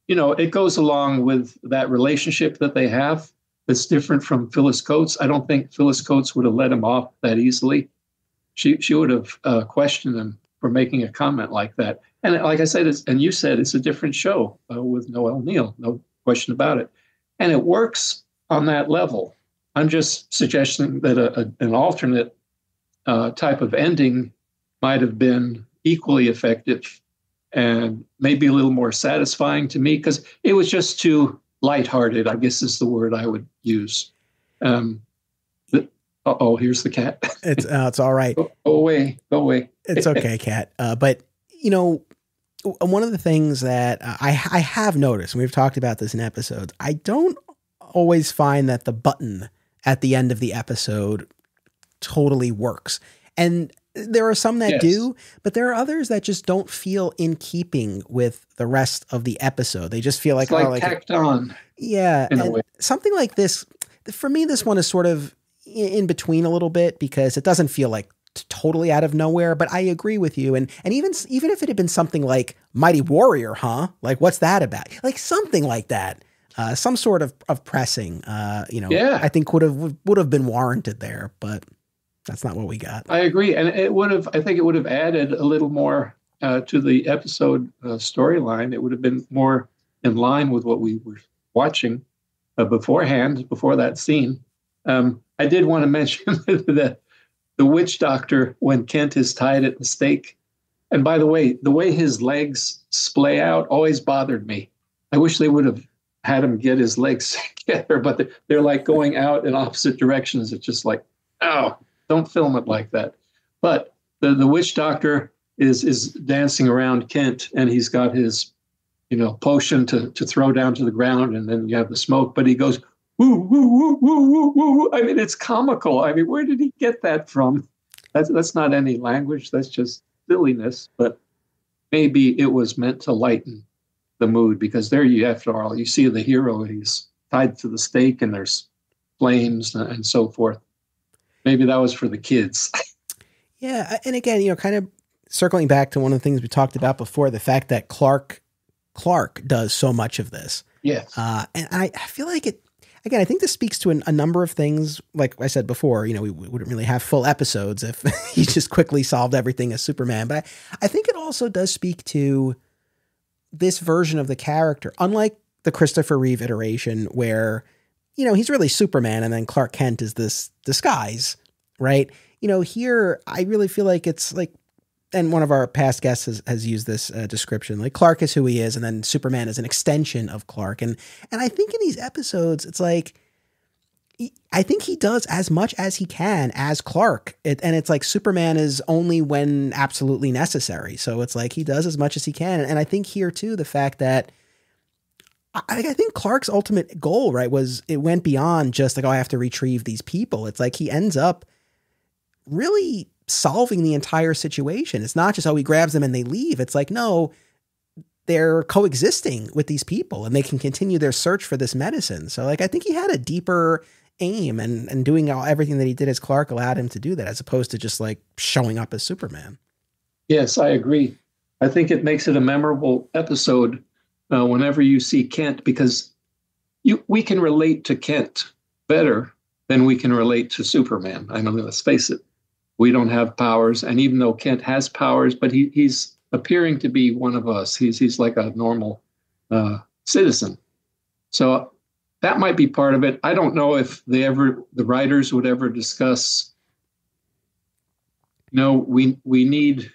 It goes along with that relationship that they have that's different from Phyllis Coates. I don't think Phyllis Coates would have let him off that easily. She would have questioned him for making a comment like that. And like I said, and you said, it's a different show with Noel Neill, no question about it. And it works on that level. I'm just suggesting that an alternate type of ending might have been equally effective and maybe a little more satisfying to me, because it was just too lighthearted, I guess is the word I would use. Here's the cat. It's all right. Go away. It's okay, Cat. But, one of the things that I have noticed, and we've talked about this in episodes, I don't always find that the button at the end of the episode totally works. And there are some that do, but there are others that just don't feel in keeping with the rest of the episode. They just feel like, tacked on. Yeah. And something like this, for me, this one is sort of in between a little bit because it doesn't feel like totally out of nowhere, but I agree with you. And even if it had been something like Mighty Warrior, like what's that about? Like something like that, some sort of pressing, I think would have been warranted there, but that's not what we got. I agree. And I think it would have added a little more to the episode storyline. It would have been more in line with what we were watching beforehand, before that scene. I did want to mention that the witch doctor when Kent is tied at the stake. And by the way his legs splay out always bothered me. I wish they would have had him get his legs together, but they're like going out in opposite directions. It's just like, oh, don't film it like that. But the witch doctor is dancing around Kent, and he's got his, potion to throw down to the ground, and then you have the smoke. But he goes, woo, woo, woo, woo, woo, woo. I mean, it's comical. I mean, where did he get that from? That's not any language. That's just silliness. But maybe it was meant to lighten the mood, because there after all, you see the hero, he's tied to the stake, and there's flames and so forth. Maybe that was for the kids. Yeah. And again, kind of circling back to one of the things we talked about before, the fact that Clark does so much of this. Yes. And I feel like again, I think this speaks to a number of things. Like I said before, we wouldn't really have full episodes if he just quickly solved everything as Superman. But I think it also does speak to this version of the character, unlike the Christopher Reeve iteration where, he's really Superman and then Clark Kent is this disguise, right? Here, I really feel like it's like, and one of our past guests has used this description, like Clark is who he is, and then Superman is an extension of Clark. And I think in these episodes, it's like, I think he does as much as he can as Clark. And it's like Superman is only when absolutely necessary. So it's like he does as much as he can. And I think here too, the fact that I think Clark's ultimate goal, right, was it went beyond just like, oh, I have to retrieve these people. It's like he ends up really solving the entire situation. It's not just, oh, he grabs them and they leave. It's like, no, they're coexisting with these people and they can continue their search for this medicine. So like, I think he had a deeper aim, and doing everything that he did as Clark allowed him to do that, as opposed to just like showing up as Superman. Yes, I agree. I think it makes it a memorable episode whenever you see Kent, because we can relate to Kent better than we can relate to Superman. I mean, let's face it. We don't have powers, and even though Kent has powers, but he's appearing to be one of us. He's like a normal citizen. So that might be part of it. I don't know if the writers would ever discuss. We need,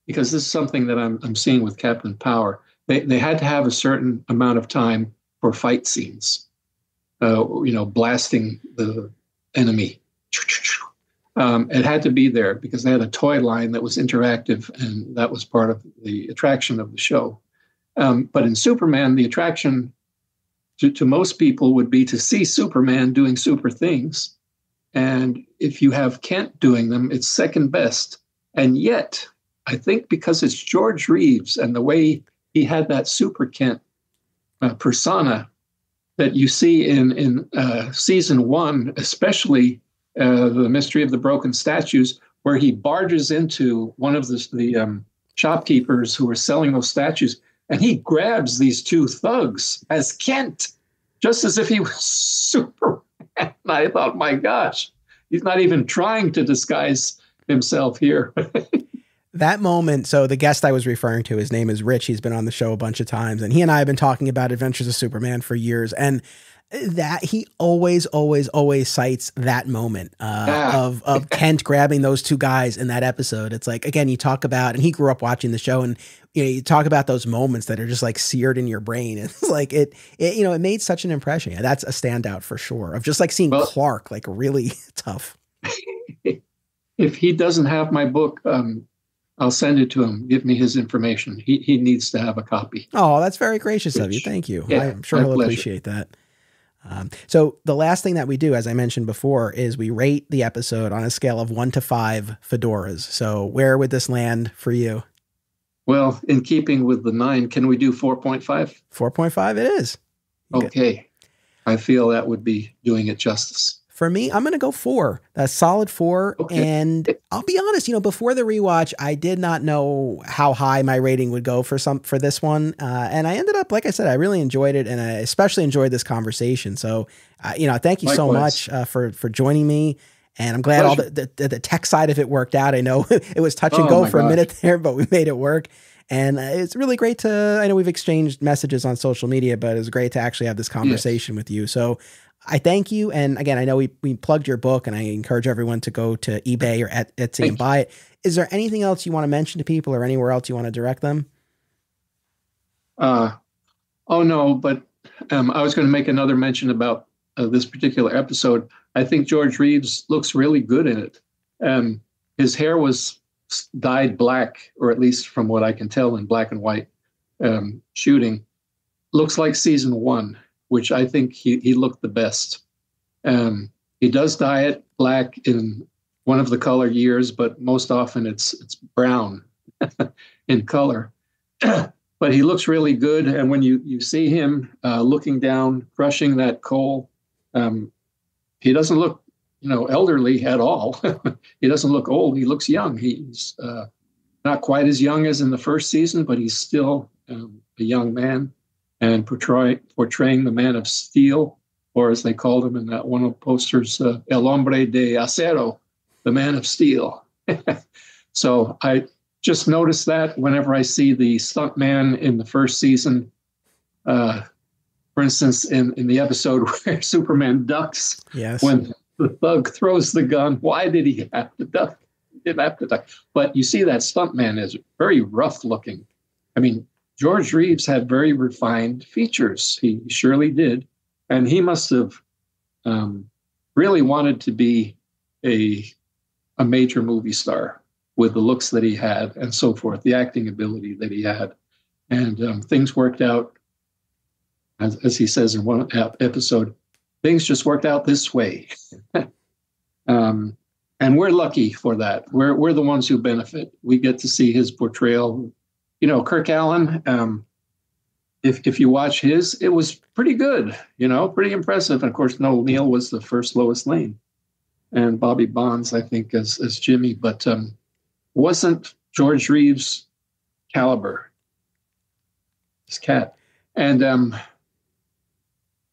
because this is something that I'm seeing with Captain Power. They had to have a certain amount of time for fight scenes. Blasting the enemy. It had to be there because they had a toy line that was interactive, and that was part of the attraction of the show. But in Superman, the attraction to most people would be to see Superman doing super things. And if you have Kent doing them, it's second best. And yet, I think because it's George Reeves and the way he had that Super Kent persona that you see in season 1, especially The Mystery of the Broken Statues, where he barges into one of the shopkeepers who are selling those statues, and he grabs these two thugs as Kent, just as if he was Superman. And I thought, my gosh, he's not even trying to disguise himself here. That moment, so the guest I was referring to, his name is Rich. He's been on the show a bunch of times, and he and I have been talking about Adventures of Superman for years, and that he always cites that moment of Kent grabbing those two guys in that episode. It's like, again, you talk about, and he grew up watching the show, and you talk about those moments that are just like seared in your brain. It's like it made such an impression. Yeah, that's a standout for sure, of just like seeing Clark like really tough. If he doesn't have my book, I'll send it to him. Give me his information. He needs to have a copy. Oh, that's very gracious of you. Thank you. Yeah, I'm sure he'll appreciate that. So the last thing that we do, as I mentioned before, is we rate the episode on a scale of 1 to 5 fedoras. So where would this land for you? Well, in keeping with the 9, can we do 4.5? 4.5 it is. Okay. I feel that would be doing it justice. For me, I'm going to go 4, a solid 4. Okay. And I'll be honest, before the rewatch, I did not know how high my rating would go for this one. And I ended up, like I said, I really enjoyed it. And I especially enjoyed this conversation. So, thank you so much for joining me. And I'm glad all the tech side of it worked out. I know it was touch and go for a minute there, but we made it work. And it's really great I know we've exchanged messages on social media, but it's great to actually have this conversation with you. So I thank you. And again, I know we plugged your book, and I encourage everyone to go to eBay or Etsy and buy it. Is there anything else you want to mention to people, or anywhere else you want to direct them? Oh, no, but I was going to make another mention about this particular episode. I think George Reeves looks really good in it. His hair was dyed black, or at least from what I can tell in black and white shooting. Looks like season 1, which I think he looked the best. He does dye it black in one of the color years, but most often it's brown in color. But he looks really good. And when you see him looking down, crushing that coal, he doesn't look, elderly at all. He doesn't look old. He looks young. He's not quite as young as in the first season, but he's still a young man, and portraying the man of steel, or as they called him in that one of the posters, El Hombre de Acero, the man of steel. So I just noticed that whenever I see the stuntman in the first season, for instance, in the episode where Superman ducks, yes, when the thug throws the gun, why did he have to duck? He didn't have to duck. But you see that stuntman is very rough looking. I mean, George Reeves had very refined features. He surely did. And he must have really wanted to be a major movie star with the looks that he had and so forth, the acting ability that he had. And things worked out, as he says in one episode, things just worked out this way. And we're lucky for that. We're the ones who benefit. We get to see his portrayal. Kirk Alyn, if you watch his, it was pretty good, pretty impressive. And of course, Noel Neill was the first Lois Lane, and Bobby Bonds, I think, as Jimmy, but wasn't George Reeves' caliber, his cat. And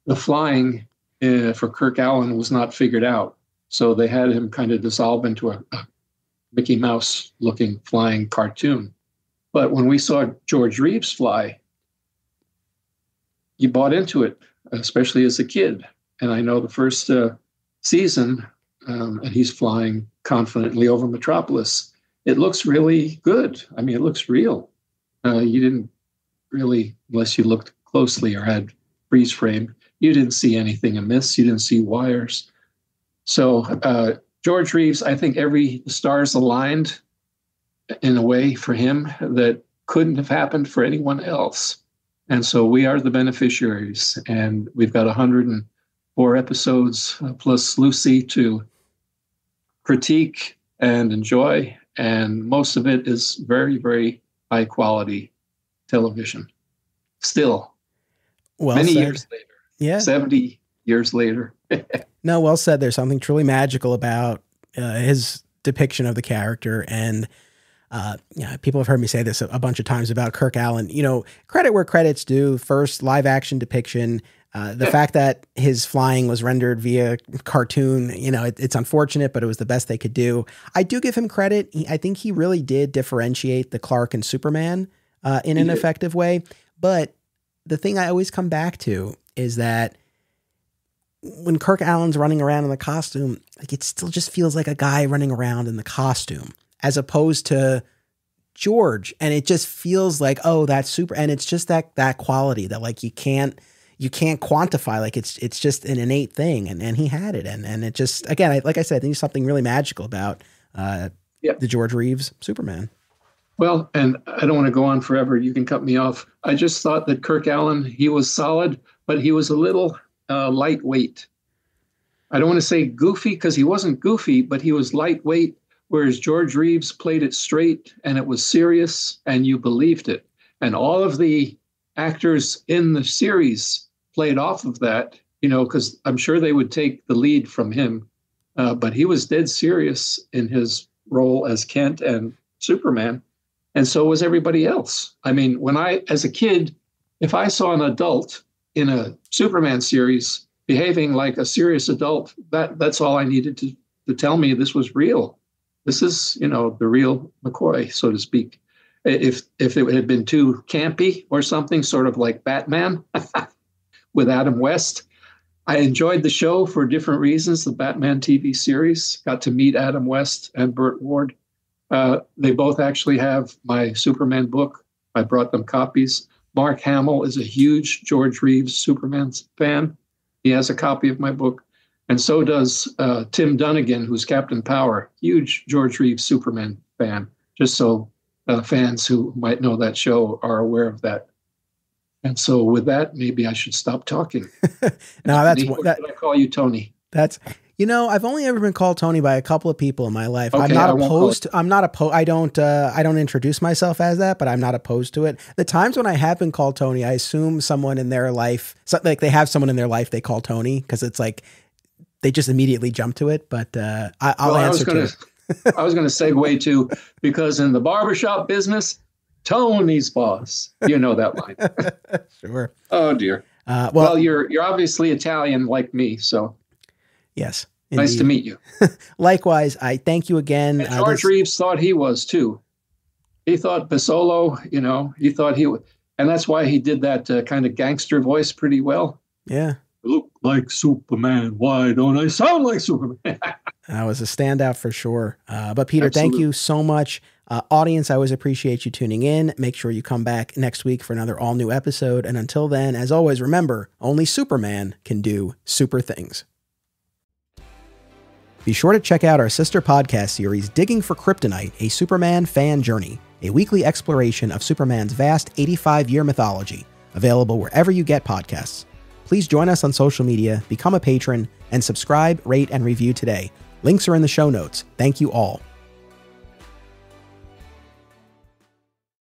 the flying for Kirk Alyn was not figured out. So they had him kind of dissolve into a Mickey Mouse looking flying cartoon. But when we saw George Reeves fly, you bought into it, especially as a kid. And I know the first season, and he's flying confidently over Metropolis. It looks really good. I mean, it looks real. You didn't really, unless you looked closely or had freeze frame, you didn't see anything amiss. You didn't see wires. So George Reeves, I think the stars aligned in a way for him that couldn't have happened for anyone else. And so we are the beneficiaries. And we've got 104 episodes plus Lucy to critique and enjoy. And most of it is very, very high quality television. Still, well many said. Years later. Yeah. 70 years later. No, well said. There's something truly magical about his depiction of the character. And people have heard me say this a bunch of times about Kirk Alyn. Credit where credit's due. First live action depiction. The fact that his flying was rendered via cartoon, it's unfortunate, but it was the best they could do. I do give him credit. I think he really did differentiate the Clark and Superman in an effective way. But the thing I always come back to is that when Kirk Alyn's running around in the costume, it still just feels like a guy running around in the costume as opposed to George. And it just feels like, oh, that's super. And it's just that quality that you can't quantify. It's just an innate thing. And he had it. And it just, again, like I said, I think there's something really magical about the George Reeves Superman. Well, and I don't want to go on forever. You can cut me off. I just thought that Kirk Alyn, he was solid, but he was a little lightweight. I don't want to say goofy because he wasn't goofy, but he was lightweight, whereas George Reeves played it straight and it was serious and you believed it. And all of the actors in the series played off of that, because I'm sure they would take the lead from him. But he was dead serious in his role as Kent and Superman. And so was everybody else. I mean, as a kid, if I saw an adult in a Superman series behaving like a serious adult, that's all I needed to tell me this was real. This is, the real McCoy, so to speak. if it had been too campy or something, sort of like Batman with Adam West. I enjoyed the show for different reasons. The Batman TV series, got to meet Adam West and Burt Ward. They both actually have my Superman book. I brought them copies. Mark Hamill is a huge George Reeves Superman fan. He has a copy of my book. And so does Tim Dunnigan, who's Captain Power, huge George Reeves Superman fan, just so fans who might know that show are aware of that. And so with that, maybe I should stop talking. No, that's what I call you, Tony. That's, I've only ever been called Tony by a couple of people in my life. Okay, I'm not opposed. I don't introduce myself as that, but I'm not opposed to it. The times when I have been called Tony, I assume someone in their life, like they have someone in their life they call Tony, because it's like they just immediately jump to it. But I'll answer to it. I was going to segue to, because in the barbershop business, Tony's boss. You know that line. Sure. Oh dear. Well, you're obviously Italian like me, so yes. Nice Indeed. to meet you. Likewise, I thank you again. And George Reeves thought he was too. He thought Basolo, he thought he would, and that's why he did that kind of gangster voice pretty well. Yeah. I look like Superman. Why don't I sound like Superman? That was a standout for sure. But Peter, Absolutely. Thank you so much. Audience, I always appreciate you tuning in. Make sure you come back next week for another all new episode. And until then, as always, remember, only Superman can do super things. Be sure to check out our sister podcast series, Digging for Kryptonite, a Superman fan journey, a weekly exploration of Superman's vast 85-year mythology, available wherever you get podcasts. Please join us on social media, become a patron, and subscribe, rate, and review today. Links are in the show notes. Thank you all.